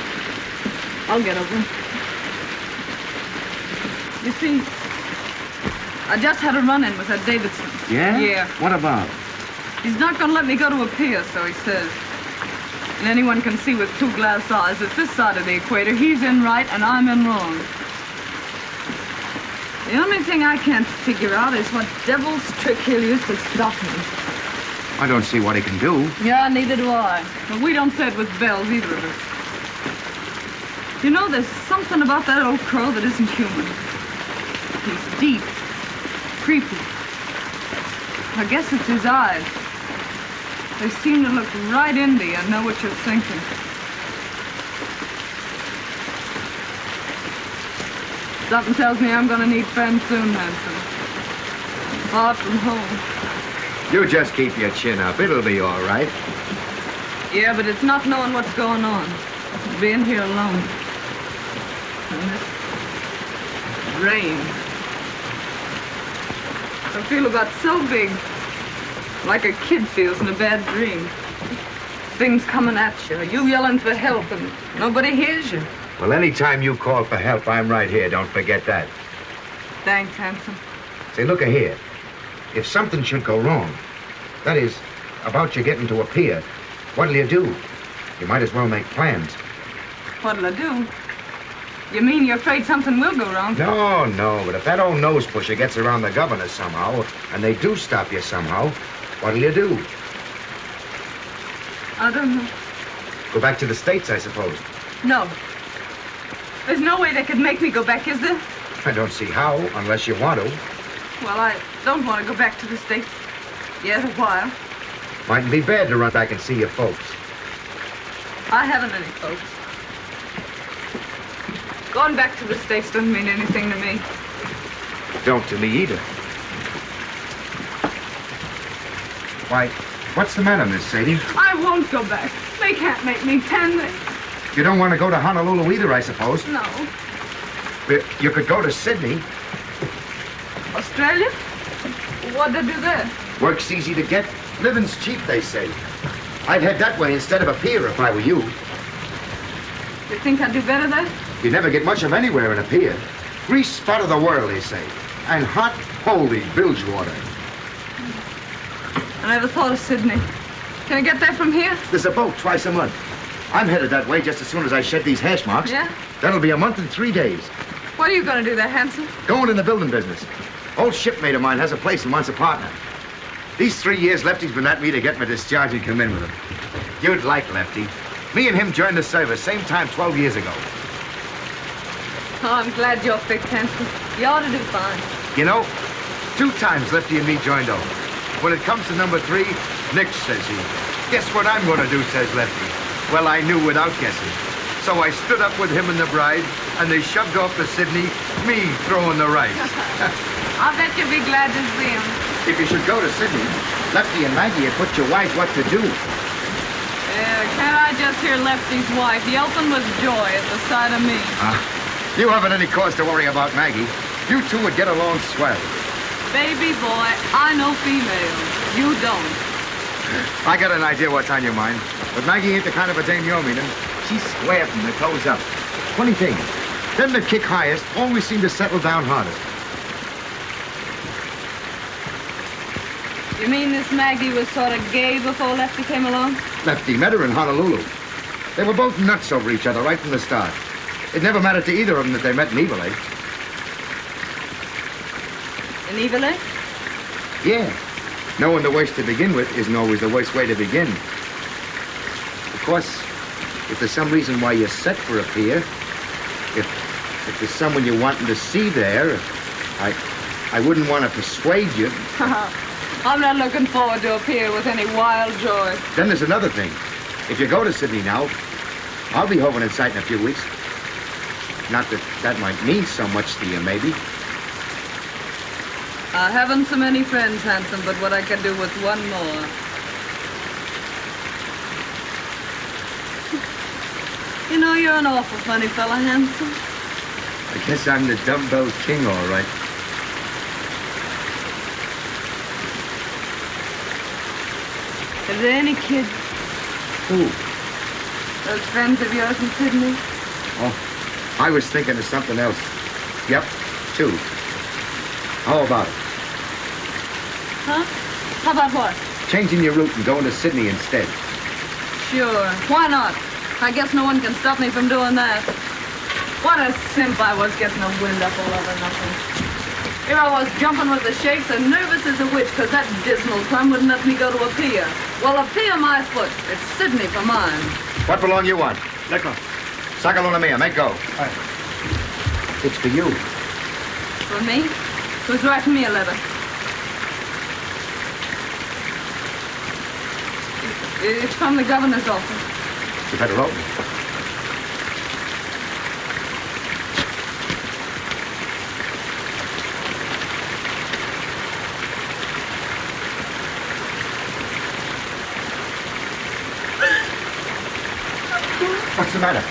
M: I'll get over it. You see, I just had a run-in with that Davidson.
B: Yeah?
M: Yeah.
B: What about?
M: He's not going to let me go to a pier, so he says. And anyone can see with 2 glass eyes that this side of the equator, he's in right and I'm in wrong. The only thing I can't figure out is what devil's trick he'll use to stop me.
B: I don't see what he can do.
M: Yeah, neither do I. But we don't say it with bells, either of us. You know, there's something about that old crow that isn't human. He's deep, creepy. I guess it's his eyes. They seem to look right into you and know what you're thinking. Something tells me I'm gonna need friends soon, Hanson. Far from home.
B: You just keep your chin up. It'll be all right.
M: Yeah, but it's not knowing what's going on. Being here alone. And this rain. I feel about so big. Like a kid feels in a bad dream. Things coming at you. You yelling for help and nobody hears you.
B: Well, anytime you call for help, I'm right here. Don't forget that.
M: Thanks, Hanson.
B: Say, look here. If something should go wrong, that is, about you getting to a pier, what'll you do? You might as well make plans.
M: What'll I do? You mean you're afraid something will go wrong?
B: No, but if that old nose pusher gets around the governor somehow, and they do stop you somehow, what'll you do?
M: I don't know.
B: Go back to the States, I suppose.
M: No. There's no way they could make me go back, is there?
B: I don't see how, unless you want to.
M: Well, I don't want to go back to the States yet a while.
B: Mightn't be bad to run back and see your folks.
M: I haven't any folks. Going back to the States doesn't mean anything to me.
B: Don't to me either. Why, what's the matter, Miss Sadie?
M: I won't go back. They can't make me, can they?
B: You don't want to go to Honolulu either, I suppose.
M: No.
B: But you could go to Sydney.
M: Australia? What'd they do there?
B: Work's easy to get. Living's cheap, they say. I'd head that way instead of a pier if I were you.
M: You think I'd do better there?
B: You never get much of anywhere in a pier. Grease spot of the world, they say. And hot, holy bilge water.
M: I never thought of Sydney. Can I get there from here?
B: There's a boat twice a month. I'm headed that way just as soon as I shed these hash marks.
M: Yeah?
B: That'll be a month and 3 days.
M: What are you going to do there, Hanson?
B: Going in the building business. Old shipmate of mine has a place and wants a partner. These 3 years, Lefty's been at me to get my discharge and come in with him. You'd like Lefty. Me and him joined the service same time 12 years ago.
M: Oh, I'm glad you're fixed, Hanson. You ought to do fine.
B: You know, 2 times Lefty and me joined over. When it comes to number 3, Nick, says he. Guess what I'm going to do, says Lefty. Well, I knew without guessing. So I stood up with him and the bride, and they shoved off to Sydney, me throwing the rice.
M: I'll bet you'll be glad to see him.
B: If you should go to Sydney, Lefty and Maggie had put you wise what to do.
M: Can't I just hear Lefty's wife yelping with joy at the sight of me?
B: You haven't any cause to worry about Maggie. You two would get along swell.
M: Baby boy, I know females. You don't.
B: I got an idea what's on your mind. But Maggie ain't the kind of a dame you're meaning. She's square from the toes up. Funny thing, them that kick highest always seem to settle down hardest.
M: You mean this Maggie was sort of gay before Lefty came along?
B: Lefty met her in Honolulu. They were both nuts over each other right from the start. It never mattered to either of them that they met in Evil Lake.
M: In Evil Lake?
B: Yeah. Knowing the worst to begin with isn't always the worst way to begin. Of course, if there's some reason why you're set for a pier, if there's someone you're wanting to see there, I wouldn't want to persuade you.
M: I'm not looking forward to a pier with any wild joy.
B: Then there's another thing. If you go to Sydney now, I'll be hoping in sight in a few weeks. Not that that might mean so much to you, maybe.
M: I haven't so many friends, Hanson, but what I can do with one more. You know, you're an awful funny fella, Hanson.
B: I guess I'm the dumbbell king, all right.
M: Are there any kids?
B: Who?
M: Those friends of yours in Sydney?
B: Oh, I was thinking of something else. Yep, 2. How about it?
M: Huh? How about what?
B: Changing your route and going to Sydney instead.
M: Sure. Why not? I guess no one can stop me from doing that. What a simp I was getting a wind up all over nothing. Here I was jumping with the shakes and nervous as a witch because that dismal crumb wouldn't let me go to a pier. Well, a pier my foot. It's Sydney for mine.
B: What belong you want?
J: Liquor.
B: Sagaluna mia, make go. It's for you.
M: For me? Who's writing me a letter? It's from the governor's office.
B: You better open it. What's the matter?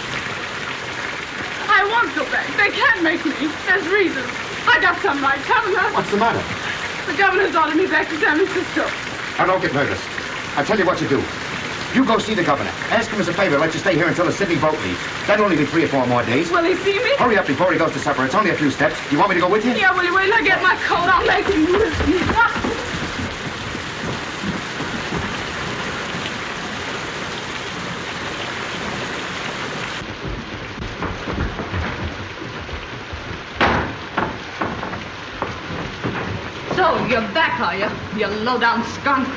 M: I won't go back. They can't make me. There's reasons. I got some right, Governor.
B: What's the matter?
M: The governor's ordered me back to San Francisco.
B: Now, don't get nervous. I'll tell you what you do. You go see the governor. Ask him as a favor to let you stay here until the Sydney boat leaves. That'll only be 3 or 4 more days.
M: Will he see me?
B: Hurry up before he goes to supper. It's only a few steps. You want me to go with you?
M: Yeah, will you wait till I get my coat? I'll make him lift me. So, you're back, are you? You low-down skunk.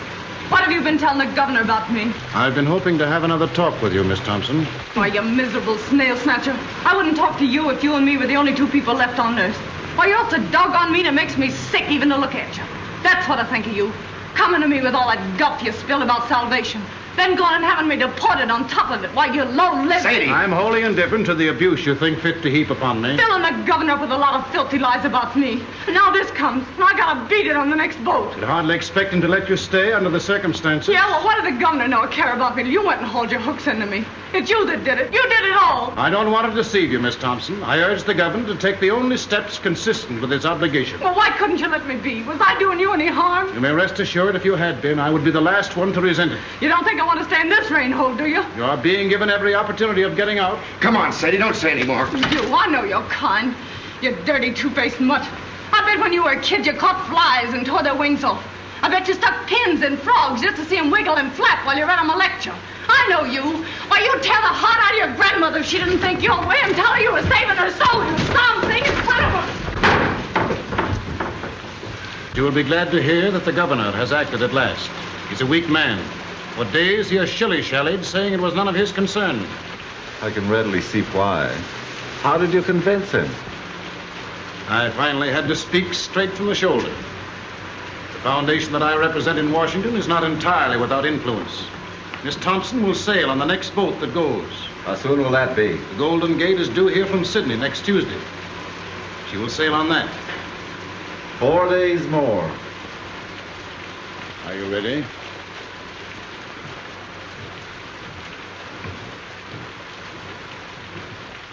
M: What have you been telling the governor about me?
N: I've been hoping to have another talk with you, Miss Thompson.
M: Why, you miserable snail snatcher. I wouldn't talk to you if you and me were the only 2 people left on Earth. Why, you're so doggone mean it makes me sick even to look at you. That's what I think of you. Coming to me with all that guff you spilled about salvation. Then going and having me deported on top of it. Why, you low-lived...
B: Sadie!
N: I'm wholly indifferent to the abuse you think fit to heap upon me.
M: Filling the governor up with a lot of filthy lies about me. And now this comes, and I gotta beat it on the next boat.
N: I'd hardly expect him to let you stay under the circumstances.
M: Yeah, well, what did the governor know or care about me till you went and hauled your hooks into me? It's you that did it. You did it all.
N: I don't want to deceive you, Miss Thompson. I urge the governor to take the only steps consistent with his obligation.
M: Well, why couldn't you let me be? Was I doing you any harm?
N: You may rest assured if you had been, I would be the last one to resent it.
M: You don't think I want to stay in this rain hole, do you?
N: You are being given every opportunity of getting out.
B: Come on, Sadie, don't say any more.
M: You, I know you're kind. You dirty, 2-faced mutt. I bet when you were a kid you caught flies and tore their wings off. I bet you stuck pins in frogs just to see them wiggle and flap while you read them a lecture. I know you. Why, you'd tear the heart out of your grandmother if she didn't think your way and tell her you were saving her soul, you clown thing, in front of her.
N: You will be glad to hear that the governor has acted at last. He's a weak man. For days he has shilly-shallied, saying it was none of his concern.
H: I can readily see why. How did you convince him?
N: I finally had to speak straight from the shoulder. The foundation that I represent in Washington is not entirely without influence. Miss Thompson will sail on the next boat that goes.
H: How soon will that be?
N: The Golden Gate is due here from Sydney next Tuesday. She will sail on that.
H: 4 days more.
N: Are you ready?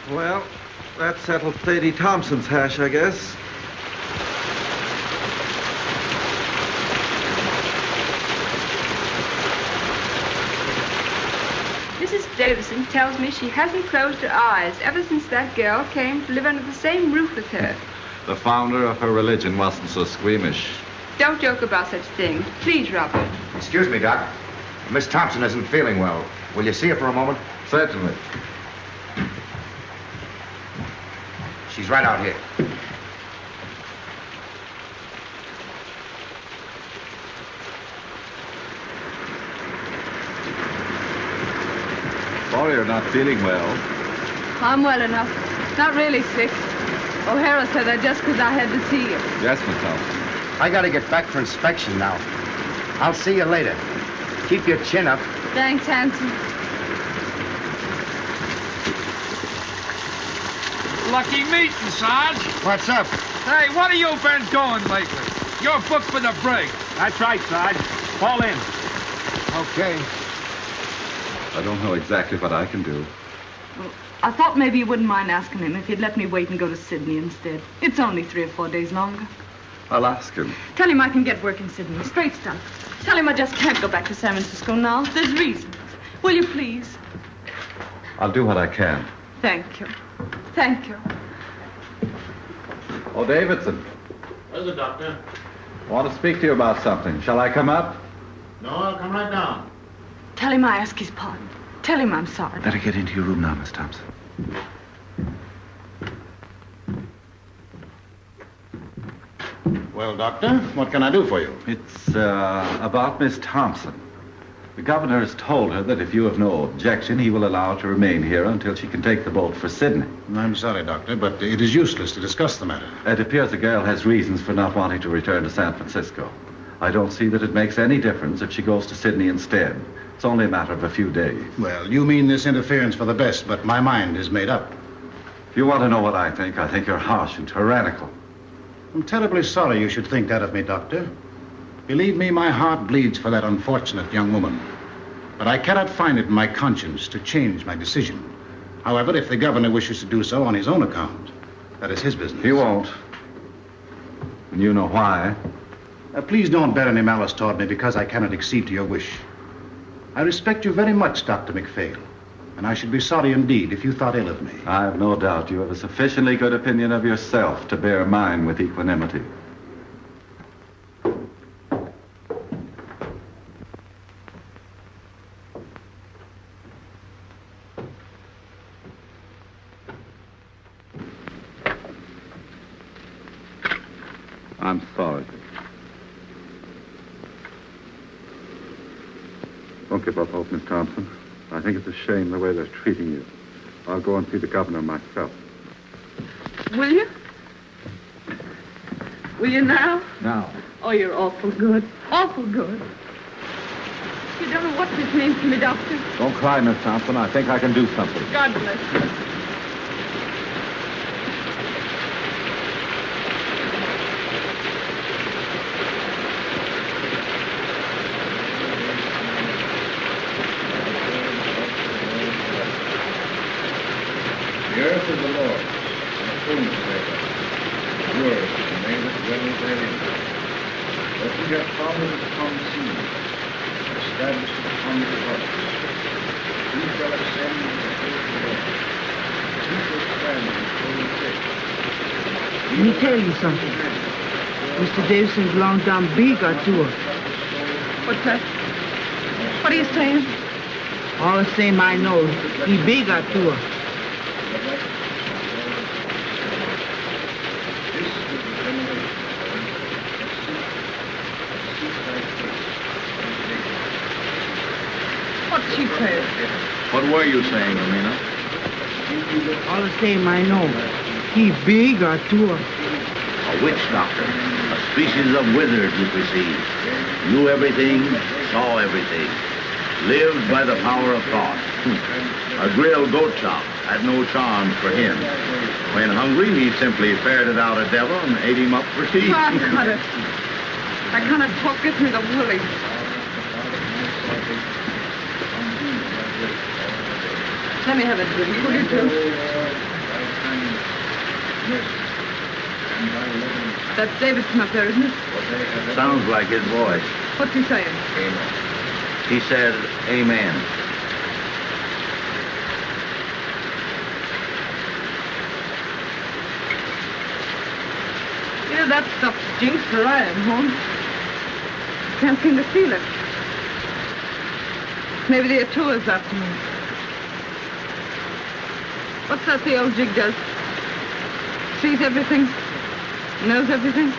Q: Well, that settled Sadie Thompson's hash, I guess.
F: Mrs. Davison tells me she hasn't closed her eyes ever since that girl came to live under the same roof with her.
H: The founder of her religion wasn't so squeamish.
F: Don't joke about such things. Please, Robert.
B: Excuse me, Doc. Miss Thompson isn't feeling well. Will you see her for a moment?
H: Certainly.
B: She's right out here.
H: Sorry you're not feeling well.
M: I'm well enough. Not really sick. O'Hara said that just because I had to see you.
H: Yes, Miss Thompson.
B: I gotta get back for inspection now. I'll see you later. Keep your chin up.
M: Thanks, Hanson.
R: Lucky meeting, Sarge.
B: What's up?
R: Hey, what have you been doing lately? You're booked for the brig.
J: That's right, Sarge. Fall in.
B: Okay.
H: I don't know exactly what I can do.
M: Well, I thought maybe you wouldn't mind asking him if he'd let me wait and go to Sydney instead. It's only 3 or 4 days longer.
Q: I'll ask him.
M: Tell him I can get work in Sydney. Straight stuff. Tell him I just can't go back to San Francisco now. There's reasons. Will you please?
Q: I'll do what I can.
M: Thank you. Thank you.
P: Oh, Davidson.
N: Where's the doctor?
P: I want to speak to you about something. Shall I come up?
N: No, I'll come right down.
M: Tell him I ask his pardon. Tell him I'm sorry.
Q: Better get into your room now, Miss Thompson.
C: Well, Doctor, what can I do for you?
Q: It's about Miss Thompson. The governor has told her that if you have no objection, he will allow her to remain here until she can take the boat for Sydney.
C: I'm sorry, Doctor, but it is useless to discuss the matter.
Q: It appears the girl has reasons for not wanting to return to San Francisco. I don't see that it makes any difference if she goes to Sydney instead. It's only a matter of a few days.
C: Well, you mean this interference for the best, but my mind is made up.
Q: If you want to know what I think you're harsh and tyrannical.
C: I'm terribly sorry you should think that of me, Doctor. Believe me, my heart bleeds for that unfortunate young woman. But I cannot find it in my conscience to change my decision. However, if the governor wishes to do so on his own account, that is his business.
Q: He won't. And you know why.
C: Please don't bear any malice toward me because I cannot accede to your wish. I respect you very much, Dr. McPhail, and I should be sorry indeed if you thought ill of me.
Q: I have no doubt you have a sufficiently good opinion of yourself to bear mine with equanimity. I'm sorry. Don't give up hope, Miss Thompson. I think it's a shame the way they're treating you. I'll go and see the governor myself.
M: Will you? Will you now?
P: Now.
M: Oh, you're awful good. Awful good. You don't know what this means to me, Doctor.
P: Don't cry, Miss Thompson. I think I can do something.
M: God bless you.
C: The earth is the Lord's, and the fullness thereof. Yours is the name that dwelleth therein. But he hath founded it upon the sea, and established it upon the waters. Who shall ascend into the hill of the Lord? Who shall stand in his holy place?
S: Let me tell you something. Mr. Davison's long down big or two.
M: What's that? What are you saying?
S: All the same I know. He big or two.
M: What's she saying?
H: What were you saying, Amina?
S: All the same I know. He big or two.
O: A witch doctor, a species of wizard, you perceive. Knew everything, saw everything. Lived by the power of thought. A grilled goat chop had no charms for him. When hungry, he simply ferreted out a devil and ate him up for tea.
M: Oh, I cut it. I kind of talk it through the woolly. Let me have a drink, will you, too? That's Davidson up there, isn't it?
O: Sounds like his voice.
M: What's he saying?
O: He said, amen.
M: Yeah, that stuff's jinxed where I am, Holmes. Can't seem to feel it. Maybe the Atua's after me. What's that the old jig does? Sees everything, knows everything.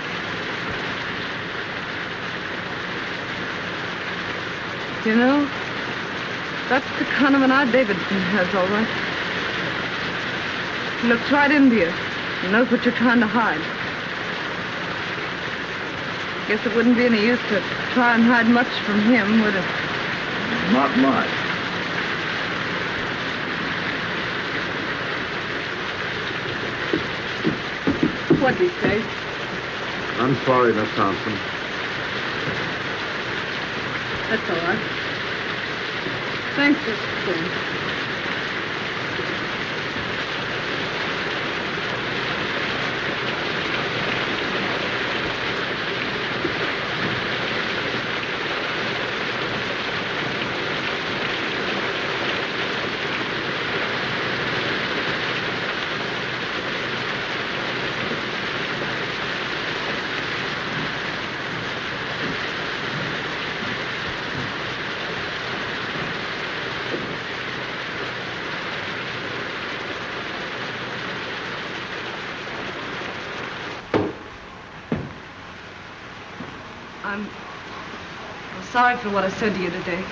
M: You know, that's the kind of an eye Davidson has, all right. He looks right into you. He knows what you're trying to hide. Guess it wouldn't be any use to try and hide much from him, would it?
O: Not much.
M: What'd he say?
Q: I'm sorry, Miss Thompson.
M: That's all right. Thanks, Mr. Stone. I'm sorry for what I said to you today.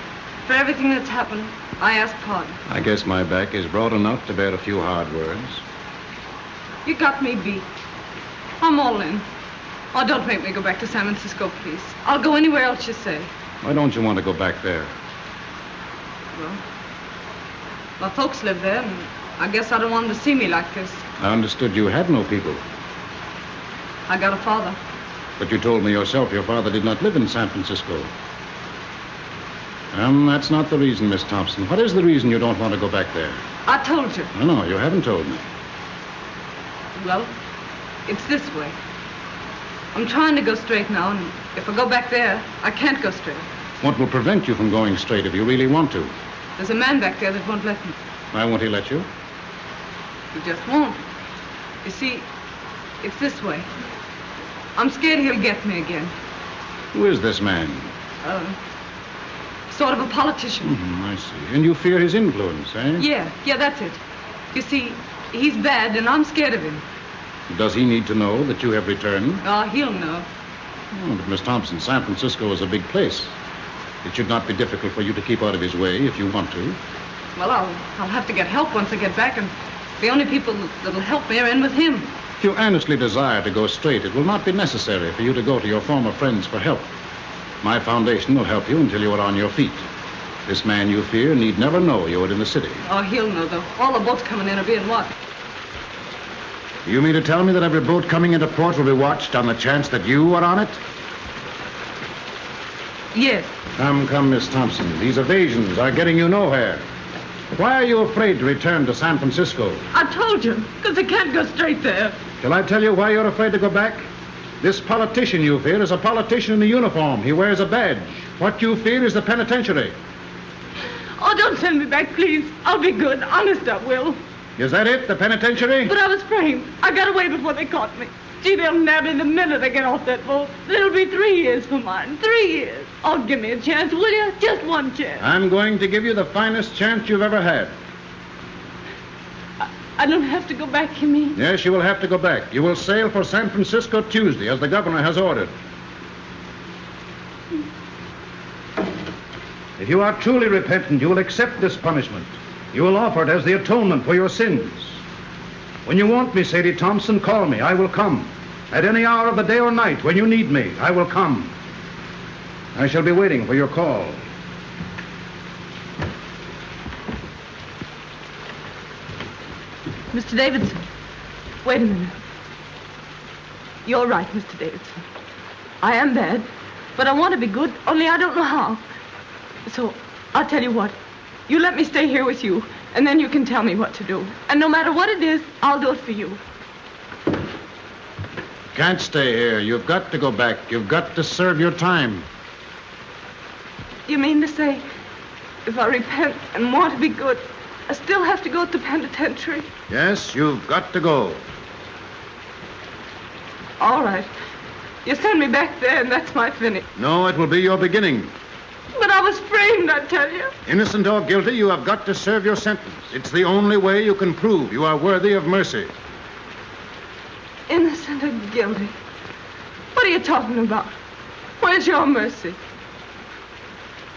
M: For everything that's happened, I ask pardon.
N: I guess my back is broad enough to bear a few hard words.
M: You got me beat. I'm all in. Oh, don't make me go back to San Francisco, please. I'll go anywhere else you say.
N: Why don't you want to go back there?
M: Well, my folks live there, and I guess I don't want them to see me like this.
N: I understood you had no people.
M: I got a father.
N: But you told me yourself your father did not live in San Francisco. That's not the reason, Miss Thompson. What is the reason you don't want to go back there?
M: I told you.
N: No, you haven't told me.
M: Well, it's this way. I'm trying to go straight now, and if I go back there, I can't go straight.
N: What will prevent you from going straight if you really want to?
M: There's a man back there that won't let me.
N: Why won't he let you?
M: He just won't. You see, it's this way. I'm scared he'll get me again.
N: Who is this man?
M: Sort of a politician.
N: I see. And you fear his influence, eh?
M: Yeah, that's it. You see, he's bad, and I'm scared of him.
N: Does he need to know that you have returned?
M: Oh, he'll know.
N: Oh, but Miss Thompson, San Francisco is a big place. It should not be difficult for you to keep out of his way if you want to.
M: Well, I'll have to get help once I get back, and the only people that'll help me are in with him.
N: If you earnestly desire to go straight, it will not be necessary for you to go to your former friends for help. My foundation will help you until you are on your feet. This man you fear need never know you are in the city.
M: Oh, he'll know, though. All the boats coming in are being watched.
N: You mean to tell me that every boat coming into port will be watched on the chance that you are on it?
M: Yes.
N: Come, Miss Thompson. These evasions are getting you nowhere. Why are you afraid to return to San Francisco?
M: I told you, because I can't go straight there.
N: Shall I tell you why you're afraid to go back? This politician you fear is a politician in a uniform. He wears a badge. What you fear is the penitentiary.
M: Oh, don't send me back, please. I'll be good. Honest, I will.
N: Is that it, the penitentiary?
M: But I was framed. I got away before they caught me. Gee, they'll nab me the minute I get off that boat. It'll be 3 years for mine. 3 years. Oh, give me a chance, will you? Just one chance.
N: I'm going to give you the finest chance you've ever had.
M: I don't have to go back, you mean?
N: Yes, you will have to go back. You will sail for San Francisco Tuesday, as the governor has ordered. If you are truly repentant, you will accept this punishment. You will offer it as the atonement for your sins. When you want me, Sadie Thompson, call me. I will come. At any hour of the day or night, when you need me, I will come. I shall be waiting for your call.
M: Mr. Davidson, wait a minute. You're right, Mr. Davidson. I am bad, but I want to be good, only I don't know how. So, I'll tell you what. You let me stay here with you, and then you can tell me what to do. And no matter what it is, I'll do it for you.
N: Can't stay here. You've got to go back. You've got to serve your time.
M: You mean to say, if I repent and want to be good, I still have to go to the penitentiary?
N: Yes, you've got to go.
M: All right. You send me back there, and that's my finish.
N: No, it will be your beginning.
M: But I was framed, I tell you.
N: Innocent or guilty, you have got to serve your sentence. It's the only way you can prove you are worthy of mercy.
M: Innocent or guilty? What are you talking about? Where's your mercy?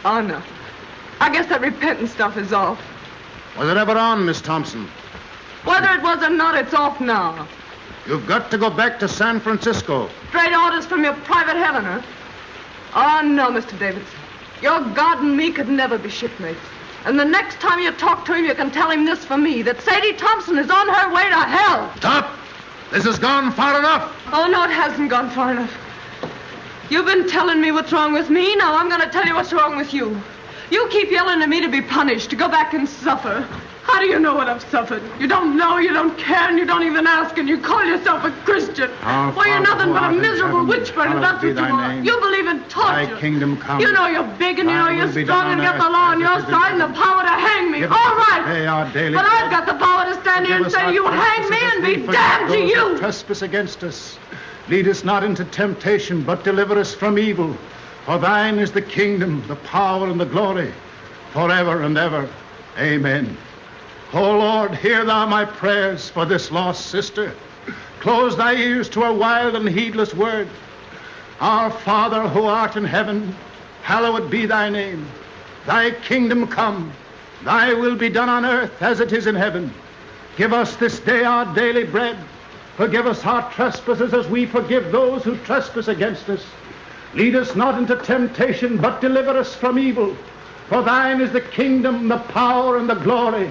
M: Oh, no. I guess that repentant stuff is off.
N: Was it ever on, Miss Thompson?
M: Whether it was or not, it's off now.
N: You've got to go back to San Francisco.
M: Straight orders from your private heaven, huh? Oh, no, Mr. Davidson. Your God and me could never be shipmates. And the next time you talk to him, you can tell him this for me, that Sadie Thompson is on her way to hell.
N: Stop! This has gone far enough.
M: Oh, no, it hasn't gone far enough. You've been telling me what's wrong with me. Now I'm going to tell you what's wrong with you. You keep yelling at me to be punished, to go back and suffer. How do you know what I've suffered? You don't know, you don't care, and you don't even ask, and you call yourself a Christian. Why, you're nothing but a miserable witch burner, that's what you are. You believe in torture.
N: Thy kingdom come.
M: You know you're big, and you know you're strong, and you have the law on your side and the power to hang me. All right.
N: Pay our daily
M: But I've got the power to stand here and say, you hang me and be damned to you.
N: Trespass against us. Lead us not into temptation, but deliver us from evil. For thine is the kingdom, the power, and the glory, forever and ever. Amen. O Lord, hear thou my prayers for this lost sister. Close thy ears to her wild and heedless word.
C: Our Father who art in heaven, hallowed be thy name. Thy kingdom come, thy will be done on earth as it is in heaven. Give us this day our daily bread. Forgive us our trespasses as we forgive those who trespass against us. Lead us not into temptation, but deliver us from evil. For thine is the kingdom, the power, and the glory,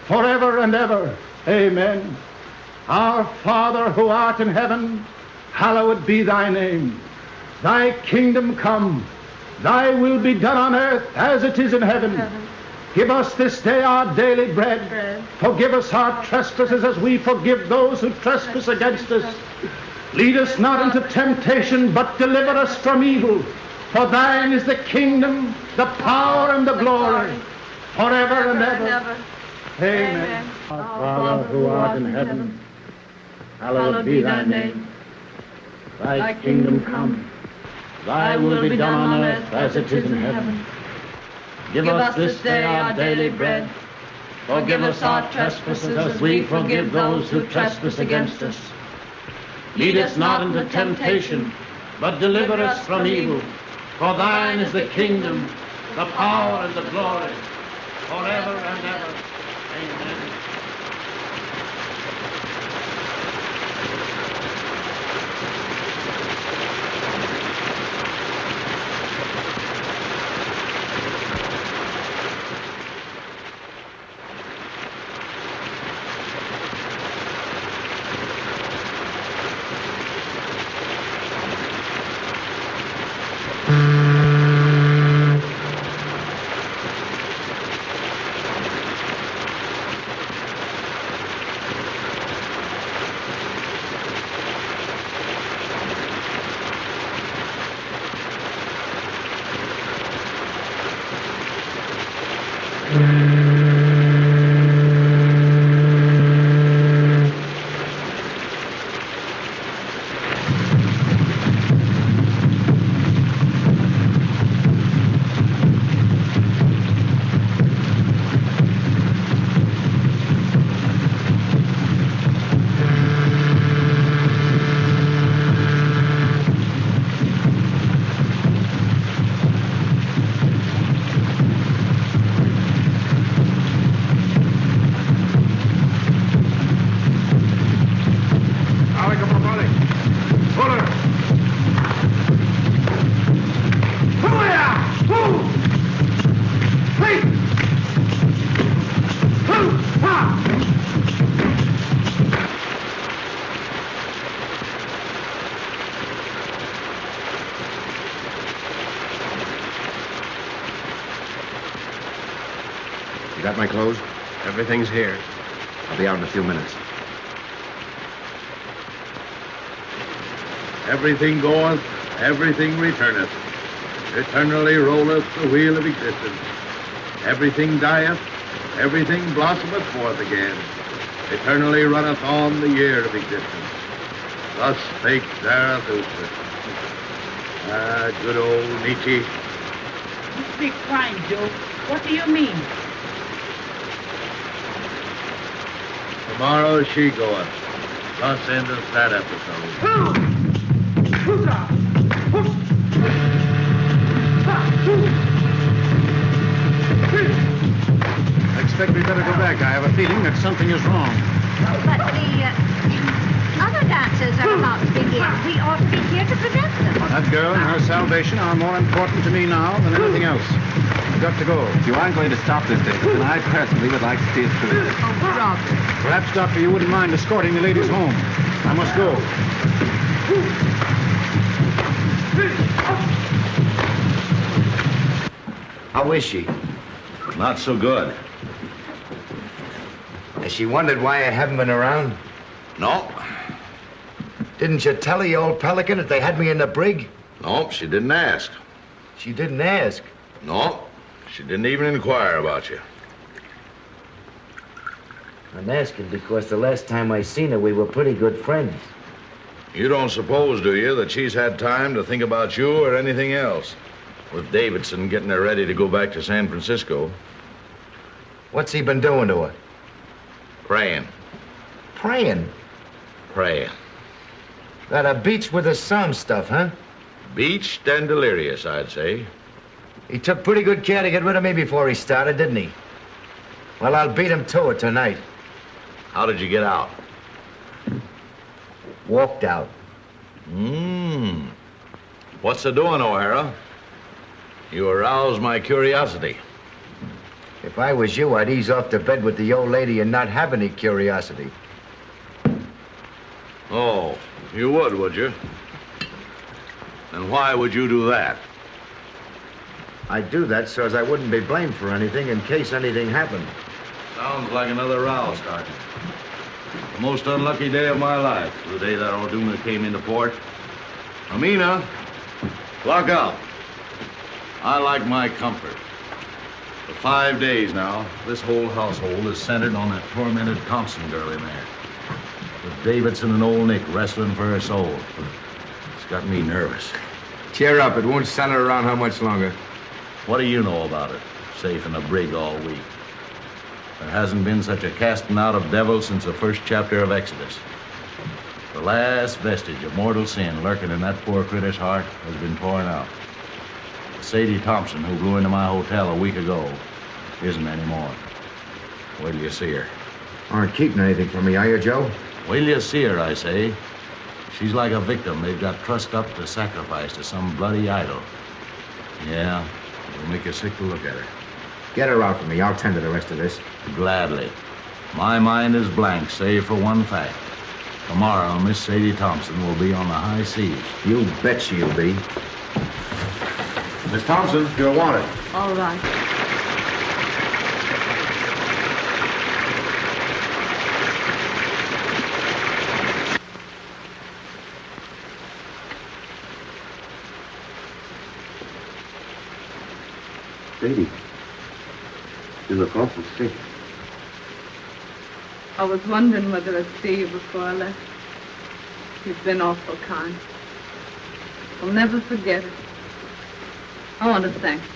C: forever and ever. Amen. Our Father who art in heaven, hallowed be thy name. Thy kingdom come, thy will be done on earth as it is in heaven. Give us this day our daily bread. Forgive us our trespasses as we forgive those who trespass against us. Lead us not into temptation, but deliver us from evil. For thine is the kingdom, the power, and the glory, forever and ever. Amen. Our Father who art in heaven, hallowed be thy name. Thy kingdom come, thy will be done on earth as it is in heaven. Give us this day our daily bread. Forgive us our trespasses as we forgive those who trespass against us. Lead us not into temptation, but deliver us from evil. For thine is the kingdom, the power, and the glory, forever and ever. Amen.
E: You got my clothes? Everything's here. I'll be out in a few minutes.
I: Everything goeth, everything returneth. Eternally rolleth the wheel of existence. Everything dieth, everything blossometh forth again. Eternally runneth on the year of existence. Thus spake Zarathustra. Ah, good old Nietzsche.
S: You speak fine, Joe. What do you mean?
I: Tomorrow she goeth. Thus endeth that episode.
C: I expect we'd better go back. I have a feeling that something is wrong.
G: But the other dancers are about to begin. We ought to be here to prevent them.
C: That girl and her salvation are more important to me now than anything else. I've got to go.
Q: If you aren't going to stop this, David, then I personally would like to see it through.
S: Oh, Rob.
C: Perhaps, Doctor, you wouldn't mind escorting the ladies home. I must go.
J: How is she?
O: Not so good.
J: Has she wondered why I haven't been around?
O: No.
J: Didn't you tell her, you old pelican, that they had me in the brig?
O: Nope, she didn't ask.
J: She didn't ask.
O: No, she didn't even inquire about you.
J: I'm asking because the last time I seen her, we were pretty good friends.
O: You don't suppose, do you, that she's had time to think about you or anything else? With Davidson getting her ready to go back to San Francisco.
J: What's he been doing to her?
O: Praying.
J: Praying?
O: Praying.
J: That a beach with the some stuff, huh?
I: Beached and delirious, I'd say.
J: He took pretty good care to get rid of me before he started, didn't he? Well, I'll beat him to it tonight.
I: How did you get out?
J: Walked out.
I: What's the doing, O'Hara? You aroused my curiosity.
J: If I was you, I'd ease off to bed with the old lady and not have any curiosity.
I: Oh, you would you? And why would you do that?
J: I'd do that so as I wouldn't be blamed for anything in case anything happened.
I: Sounds like another row starting. The most unlucky day of my life, the day that O'Doona came into port. Amina, lock up. I like my comfort. For 5 days now, this whole household is centered on that tormented Thompson girl in there. With Davidson and old Nick wrestling for her soul. It's got me nervous.
B: Cheer up. It won't center around how much longer.
I: What do you know about it? Safe in a brig all week. There hasn't been such a casting out of devils since the first chapter of Exodus. The last vestige of mortal sin lurking in that poor critter's heart has been torn out. Sadie Thompson, who blew into my hotel a week ago, isn't anymore. Wait till you see her.
J: Aren't keeping anything from me, are you, Joe?
I: Wait till you see her, I say. She's like a victim they've got trussed up to sacrifice to some bloody idol. Yeah, it'll make you sick to look at her.
J: Get her out for me. I'll tend to the rest of this.
I: Gladly. My mind is blank, save for one fact. Tomorrow, Miss Sadie Thompson will be on the high seas.
J: You bet she'll be.
I: Miss Thompson, you're wanted.
M: All right.
T: Sadie, you look awful sick.
M: I was wondering whether I'd see you before I left. You've been awful kind. I'll never forget it. I want to thank you.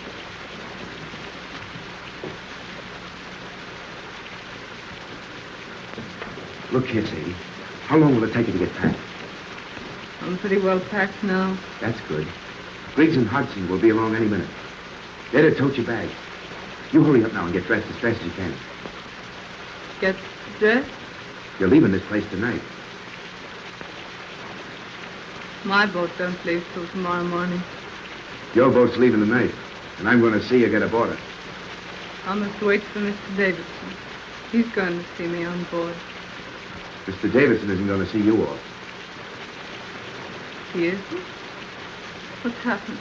T: Look here, Sadie. How long will it take you to get packed?
M: I'm pretty well packed now.
T: That's good. Briggs and Hudson will be along any minute. They're to tote your bag. You hurry up now and get dressed as fast as you can.
M: Get dressed?
T: You're leaving this place tonight.
M: My boat don't leave till tomorrow morning.
T: Your boat's leaving tonight, and I'm going to see you get aboard it.
M: I must wait for Mr. Davidson. He's going to see me on board.
T: Mr. Davidson isn't going to see you off.
M: He isn't? What's happened?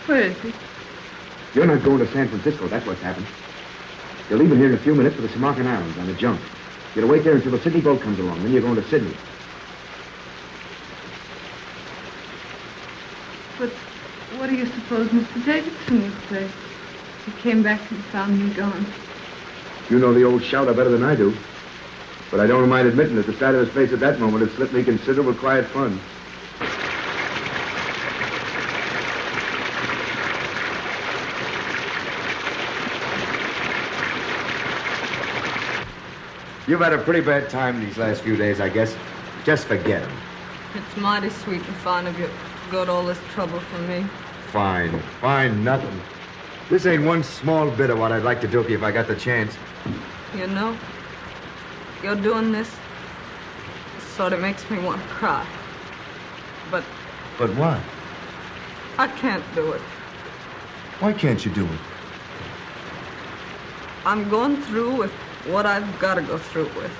M: Where is he?
T: You're not going to San Francisco, that's what's happened. You're leaving here in a few minutes for the Samarkand Islands on the junk. You're to wait there until the Sydney boat comes along, then you're going to Sydney.
M: But what do you suppose Mr. Davidson would say? He came back and found me gone.
T: You know the old shouter better than I do. But I don't mind admitting that the sight of his face at that moment has slipped me considerable quiet fun.
B: You've had a pretty bad time these last few days, I guess. Just forget him.
M: It's mighty sweet and fine of you to go to all this trouble for me.
B: Fine. Fine, nothing. This ain't one small bit of what I'd like to do for you if I got the chance.
M: You know, you're doing this sort of makes me want to cry. But
B: But what?
M: I can't do it.
B: Why can't you do it?
M: I'm going through with what I've got to go through with.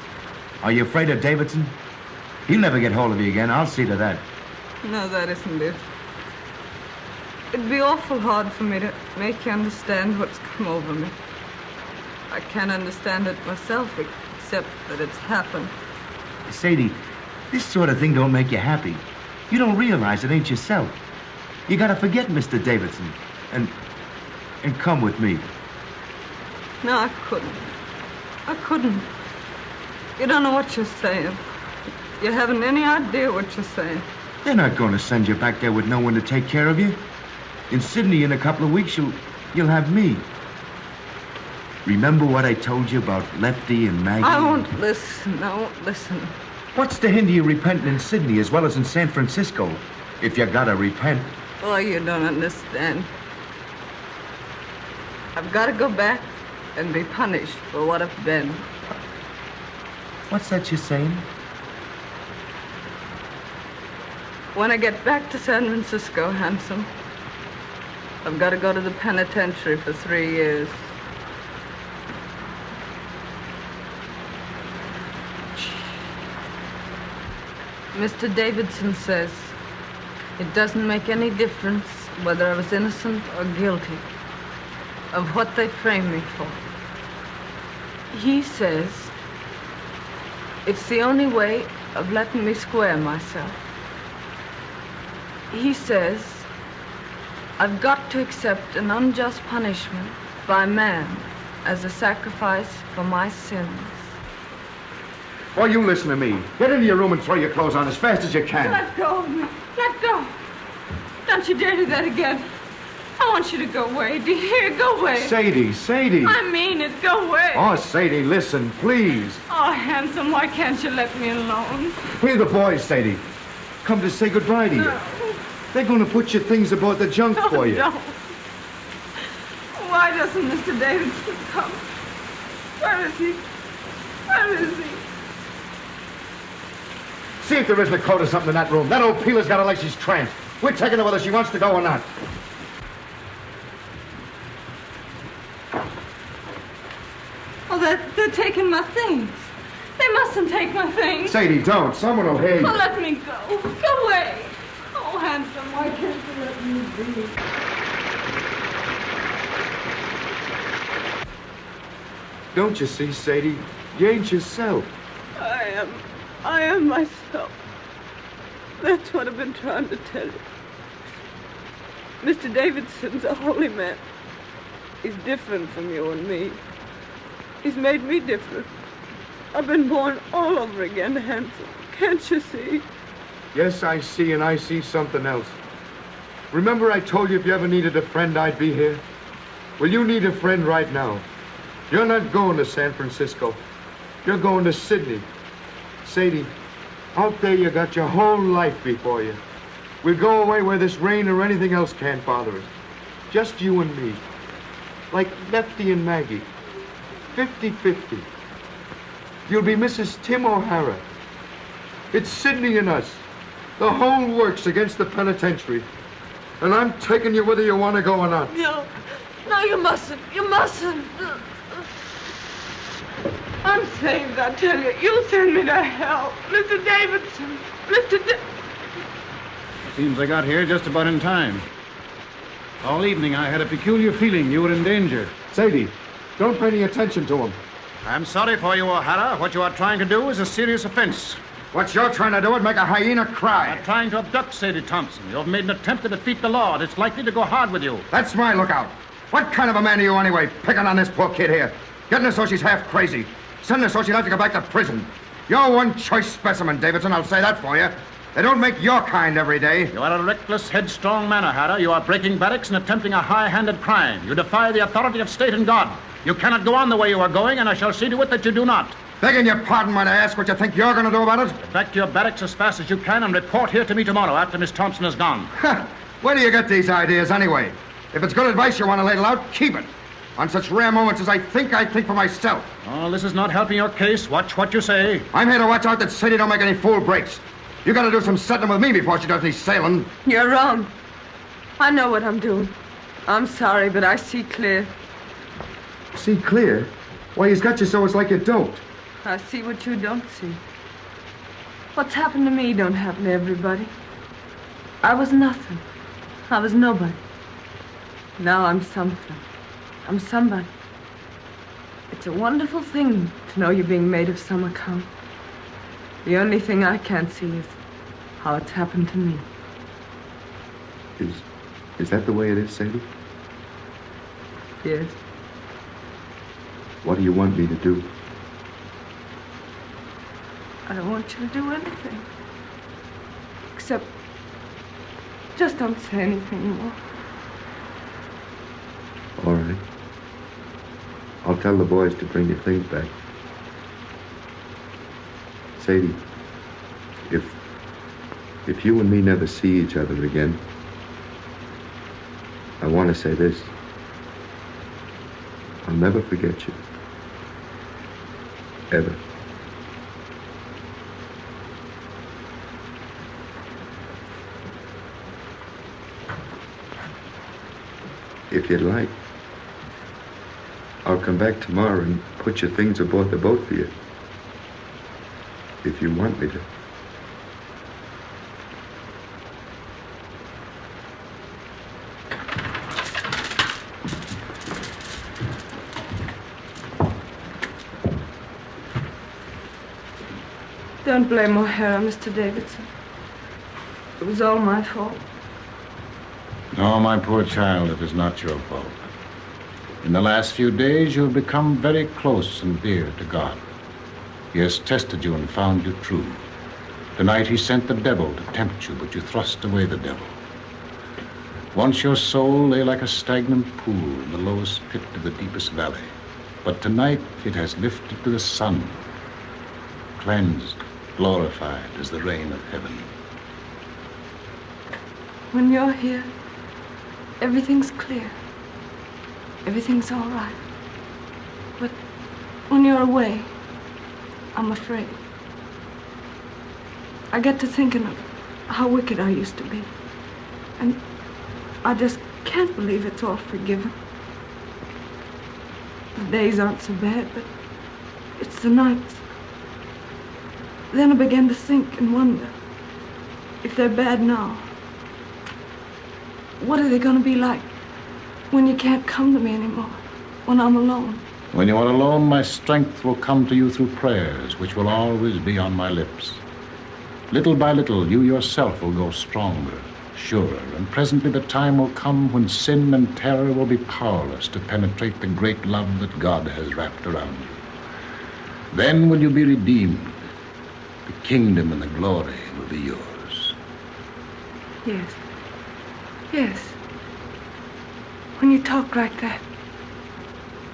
B: Are you afraid of Davidson? He'll never get hold of you again. I'll see to that.
M: No, that isn't it. It'd be awful hard for me to make you understand what's come over me. I can't understand it myself, except that it's happened.
B: Sadie, this sort of thing don't make you happy. You don't realize it ain't yourself. You gotta forget Mr. Davidson and come with me.
M: No, I couldn't. I couldn't. You don't know what you're saying. You haven't any idea what you're saying.
B: They're not going to send you back there with no one to take care of you. In Sydney, in a couple of weeks, you'll have me. Remember what I told you about Lefty and Maggie?
M: I won't listen. I won't listen.
B: What's to hinder you repenting in Sydney as well as in San Francisco?
J: if you gotta repent.
M: Oh, you don't understand. I've got to go back and be punished for what I've been.
J: What's that you're saying?
M: When I get back to San Francisco, Handsome, I've got to go to the penitentiary for 3 years. Mr. Davidson says it doesn't make any difference whether I was innocent or guilty of what they framed me for. He says it's the only way of letting me square myself. He says I've got to accept an unjust punishment by man as a sacrifice for my sins.
T: Well, you listen to me. Get into your room and throw your clothes on as fast as you can.
M: Let go of me. Let go. Don't you dare do that again. I want you to go away. Do you hear? Go away.
T: Sadie.
M: I mean it. Go away.
T: Oh, Sadie, listen, please.
M: Oh, Handsome, why can't you let me alone?
T: Here the boys, Sadie. Come to say goodbye to you.
M: No.
T: They're going to put your things aboard the junk for you.
M: No. Why doesn't Mr. Davidson come? Where is he? Where is he?
T: See if there isn't a coat or something in that room. That old peeler's got her like she's tranced. We're taking her whether she wants to go or not.
M: Oh, they're taking my things. They mustn't take my things.
T: Sadie, don't. Someone will hear you.
M: Oh, let me go. Go away. Oh, Handsome, why can't you let me be?
T: Don't you see, Sadie? You ain't yourself.
M: I am myself. That's what I've been trying to tell you. Mr. Davidson's a holy man. He's different from you and me. He's made me different. I've been born all over again, Handsome. Can't you see?
T: Yes, I see, and I see something else. Remember I told you if you ever needed a friend, I'd be here? Well, you need a friend right now. You're not going to San Francisco. You're going to Sydney. Sadie, out there you got your whole life before you. We'll go away where this rain or anything else can't bother us. Just you and me. Like Lefty and Maggie. 50-50. You'll be Mrs. Tim O'Hara. It's Sydney and us. The whole works against the penitentiary. And I'm taking you whether you want to go or not.
M: No, you mustn't. You mustn't. I'm saved, I tell you. You'll send me to hell. Mr. Davidson.
C: Seems I got here just about in time. All evening I had a peculiar feeling you were in danger.
T: Sadie, don't pay any attention to him.
C: I'm sorry for you, O'Hara. What you are trying to do is a serious offense.
T: What you're trying to do is make a hyena cry.
C: You're trying to abduct Sadie Thompson. You've made an attempt to defeat the law, and it's likely to go hard with you.
T: That's my lookout. What kind of a man are you anyway, picking on this poor kid here? Getting her so she's half crazy. Sending her so she'll have to go back to prison. You're one choice specimen, Davidson, I'll say that for you. They don't make your kind every day.
C: You are a reckless, headstrong man, O'Hara. You are breaking barracks and attempting a high-handed crime. You defy the authority of state and God. You cannot go on the way you are going, and I shall see to it that you do not.
T: Begging your pardon, might I ask what you think you're going to do about it?
C: Get back to your barracks as fast as you can and report here to me tomorrow after Miss Thompson is gone.
T: Where do you get these ideas anyway? If it's good advice you want to ladle out, keep it. On such rare moments as I think for myself.
C: Oh, this is not helping your case. Watch what you say.
T: I'm here to watch out that Sadie don't make any fool breaks. You got to do some settling with me before she does any sailing.
M: You're wrong. I know what I'm doing. I'm sorry, but I see clear.
T: See clear? Why, he's got you so it's like you don't.
M: I see what you don't see. What's happened to me don't happen to everybody. I was nothing. I was nobody. Now I'm something. I'm somebody. It's a wonderful thing to know you're being made of some account. The only thing I can't see is how it's happened to me.
T: Is that the way it is, Sadie?
M: Yes.
T: What do you want me to do?
M: I don't want you to do anything. Except, just don't say anything more.
T: All right. I'll tell the boys to bring your things back. If you and me never see each other again, I want to say this. I'll never forget you. Ever. If you'd like, I'll come back tomorrow and put your things aboard the boat for you. If you want me to.
S: Don't blame O'Hara, Mr. Davidson. It was all my fault.
N: No, my poor child, it is not your fault. In the last few days, you have become very close and dear to God. He has tested you and found you true. Tonight he sent the devil to tempt you, but you thrust away the devil. Once your soul lay like a stagnant pool in the lowest pit of the deepest valley. But tonight it has lifted to the sun, cleansed, glorified as the rain of heaven.
S: When you're here, everything's clear. Everything's all right. But when you're away, I'm afraid. I get to thinking of how wicked I used to be. And I just can't believe it's all forgiven. The days aren't so bad, but it's the nights. Then I began to think and wonder, if they're bad now, what are they going to be like when you can't come to me anymore, when I'm alone?
N: When you are alone, my strength will come to you through prayers, which will always be on my lips. Little by little, you yourself will grow stronger, surer, and presently the time will come when sin and terror will be powerless to penetrate the great love that God has wrapped around you. Then will you be redeemed. The kingdom and the glory will be yours.
S: Yes. Yes. When you talk like that,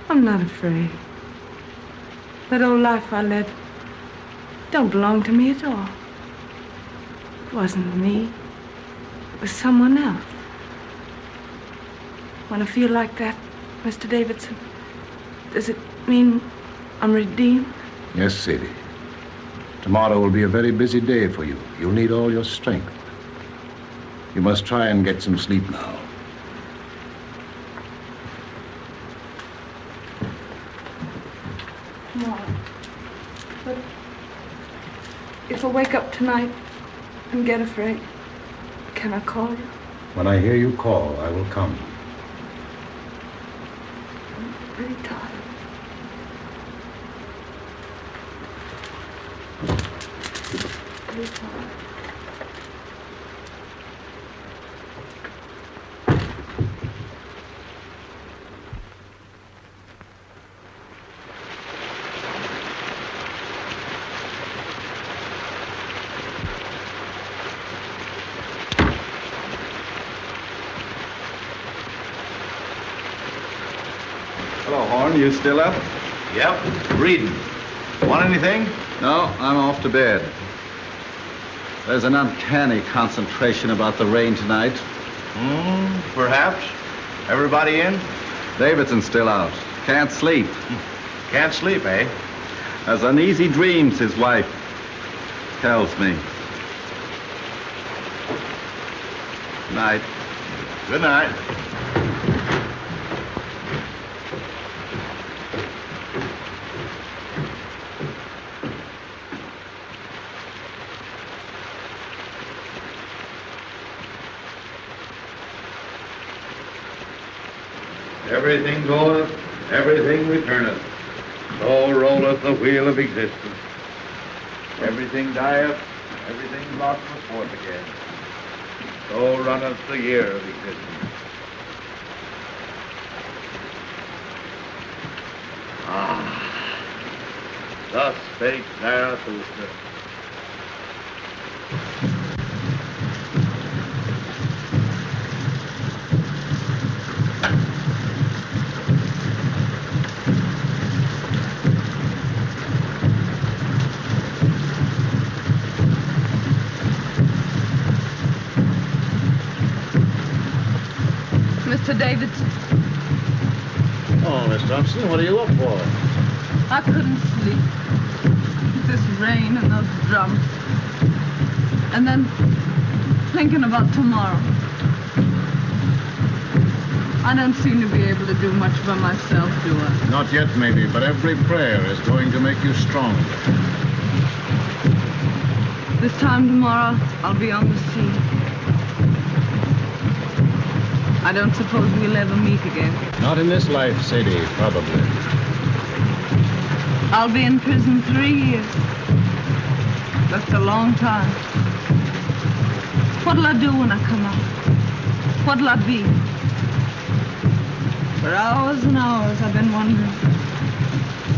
S: I'm not afraid. That old life I led don't belong to me at all. It wasn't me. It was someone else. When I feel like that, Mr. Davidson, does it mean I'm redeemed?
N: Yes, Sadie. Tomorrow will be a very busy day for you. You'll need all your strength. You must try and get some sleep now.
S: Tomorrow. But if I wake up tonight and get afraid, can I call you?
N: When I hear you call, I will come.
S: I'm pretty tired. Pretty tired.
Q: Hello, Horn. You still up?
J: Yep, reading. Want anything?
Q: No, I'm off to bed. There's an uncanny concentration about the rain tonight.
J: Perhaps. Everybody in?
Q: Davidson's still out. Can't sleep.
J: Can't sleep, eh?
Q: Has uneasy dreams, his wife tells me. Night.
J: Good night.
I: Everything goeth, everything returneth. So rolleth the wheel of existence. Everything dieth, everything brought forth again. So runneth the year of existence. Thus spake Zarathustra.
M: Davidson.
N: Oh, Miss Thompson, what are you up for?
M: I couldn't sleep. This rain and those drums. And then thinking about tomorrow. I don't seem to be able to do much by myself, do I?
N: Not yet, maybe, but every prayer is going to make you stronger.
M: This time tomorrow, I'll be on the sea. I don't suppose we'll ever meet again.
N: Not in this life, Sadie, probably.
M: I'll be in prison 3 years. That's a long time. What'll I do when I come out? What'll I be? For hours and hours I've been wondering.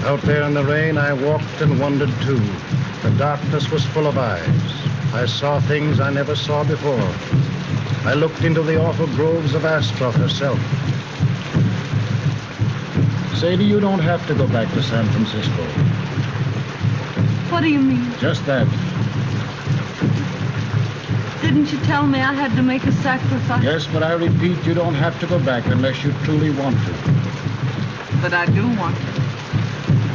N: Out there in the rain, I walked and wondered too. The darkness was full of eyes. I saw things I never saw before. I looked into the awful groves of Astroth herself. Sadie, you don't have to go back to San Francisco.
M: What do you mean?
N: Just that.
M: Didn't you tell me I had to make a sacrifice?
N: Yes, but I repeat, you don't have to go back unless you truly want to.
M: But I do want to.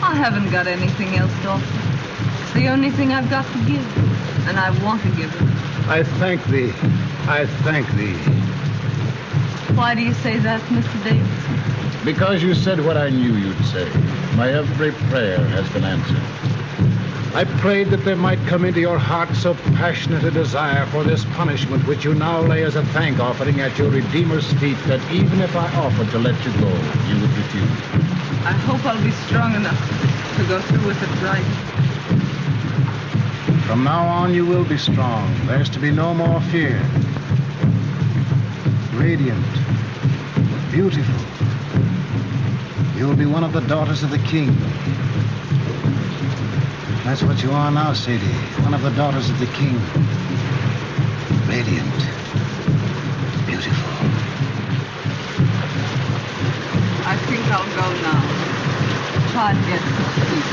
M: I haven't got anything else to offer. It's the only thing I've got to give, and I want to give it.
N: I thank thee. I thank thee.
M: Why do you say that, Mr. Davidson?
N: Because you said what I knew you'd say. My every prayer has been answered. I prayed that there might come into your heart so passionate a desire for this punishment which you now lay as a thank offering at your Redeemer's feet that even if I offered to let you go, you would refuse.
M: I hope I'll be strong enough to go through with it right.
N: From now on, you will be strong. There's to be no more fear. Radiant. Beautiful. You'll be one of the daughters of the king. That's what you are now, Sadie. One of the daughters of the king. Radiant. Beautiful.
M: I think I'll go now. Try and get some sleep.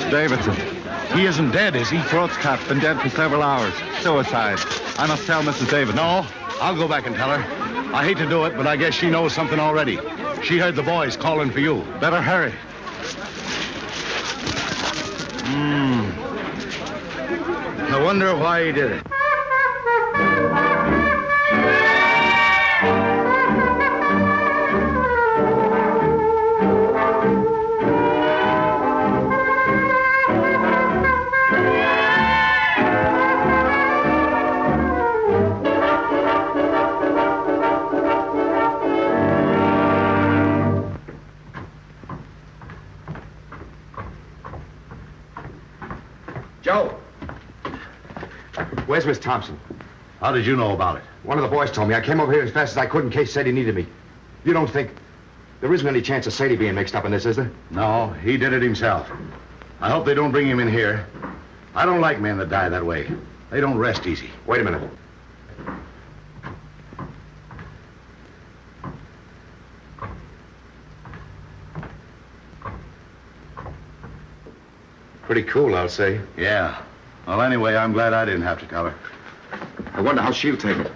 H: Davidson.
I: He isn't dead, is he?
H: Throat's cut. Been dead for several hours. Suicide. I must tell Mrs. Davidson.
I: No, I'll go back and tell her. I hate to do it, but I guess she knows something already. She heard the boys calling for you.
H: Better hurry.
I: I wonder why he did it.
J: Joe! Where's Miss Thompson?
I: How did you know about it?
J: One of the boys told me. I came over here as fast as I could in case Sadie needed me. You don't think... There isn't any chance of Sadie being mixed up in this, is there?
I: No, he did it himself. I hope they don't bring him in here. I don't like men that die that way. They don't rest easy.
J: Wait a minute. Pretty cool, I'll say.
I: Yeah. Well, anyway, I'm glad I didn't have to tell her.
J: I wonder how she'll take it.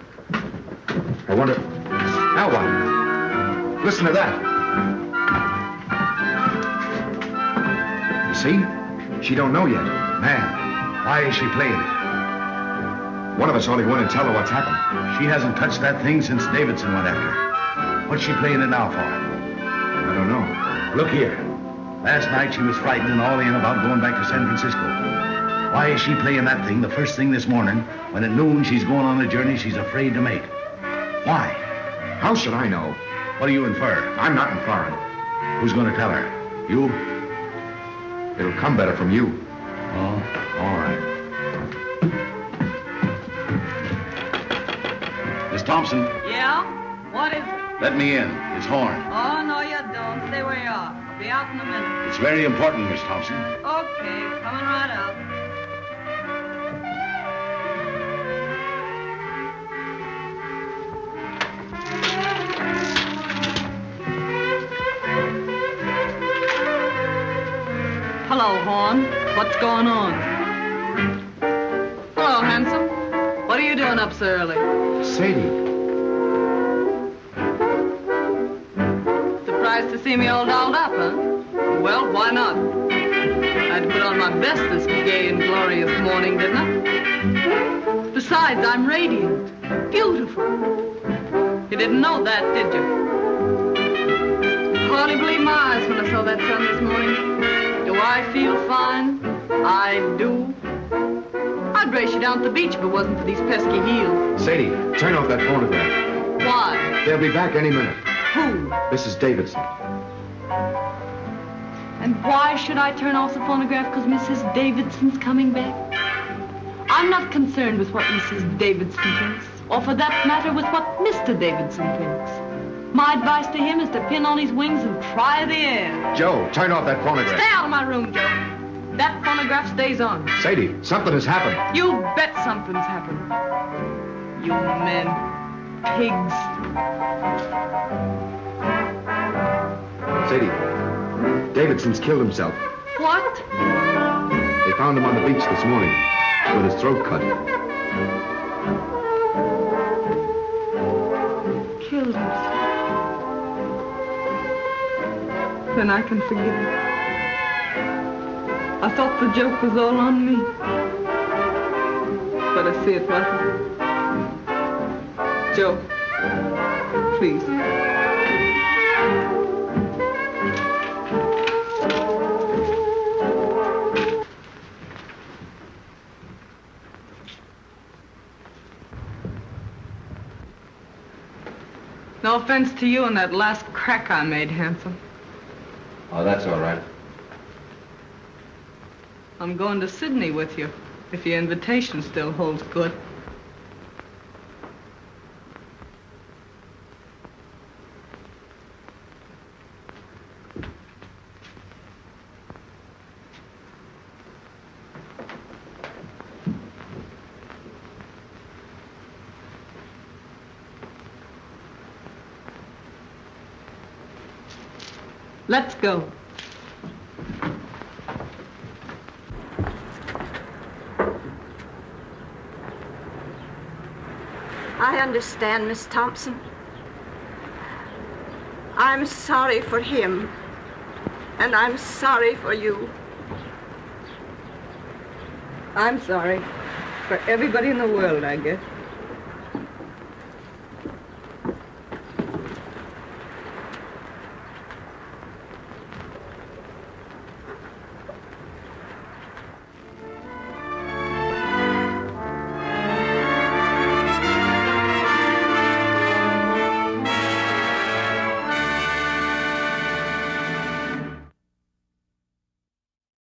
J: I wonder... Now what? Listen to that. You see? She don't know yet.
I: Man, why is she playing it?
J: One of us ought to go in and tell her what's happened.
I: She hasn't touched that thing since Davidson went after her. What's she playing it now for?
J: I don't know.
I: Look here. Last night she was frightened and all in about going back to San Francisco. Why is she playing that thing the first thing this morning when at noon she's going on a journey she's afraid to make? Why?
J: How should I know?
I: What do you infer?
J: I'm not inferring.
I: Who's going to tell her? You?
J: It'll come better from you.
I: Oh, all right. Miss Thompson,
M: Yeah? What is it?
I: let me in. It's Horn.
M: Oh, no, you don't. Stay where you are. I'll be out in a minute.
I: It's very important, Miss Thompson.
M: Okay, coming right out. Hello, Horn. What's going on? Hello, handsome. What are you doing up so early?
J: Sadie.
M: Surprised to see me all dolled up, huh? Well, why not? I had to put on my best this gay and glorious morning, didn't I? Besides, I'm radiant. Beautiful. You didn't know that, did you? Hardly believed my eyes when I saw that sun this morning. Do I feel fine? I do. I'd race you down to the beach if it wasn't for these pesky heels.
J: Sadie, turn off that phonograph.
M: Why?
J: They'll be back any minute.
M: Who?
J: Mrs. Davidson.
M: And why should I turn off the phonograph? Because Mrs. Davidson's coming back? I'm not concerned with what Mrs. Davidson thinks, or for that matter with what Mr. Davidson thinks. My advice to him is to pin on his wings and try the air.
J: Joe, turn off that phonograph.
M: Stay out of my room, Joe. That phonograph stays on.
J: Sadie, something has happened.
M: You bet something's happened. You men. Pigs.
J: Sadie, Davidson's killed himself.
M: What?
J: They found him on the beach this morning with his throat cut.
M: Killed himself. Then I can forgive him. I thought the joke was all on me. But I see it wasn't. Joe, please. No offense to you and that last crack I made, handsome.
J: Oh, that's all right.
M: I'm going to Sydney with you, if your invitation still holds good. Let's go.
U: I understand, Miss Thompson. I'm sorry for him, and I'm sorry for you.
M: I'm sorry for everybody in the world, I guess.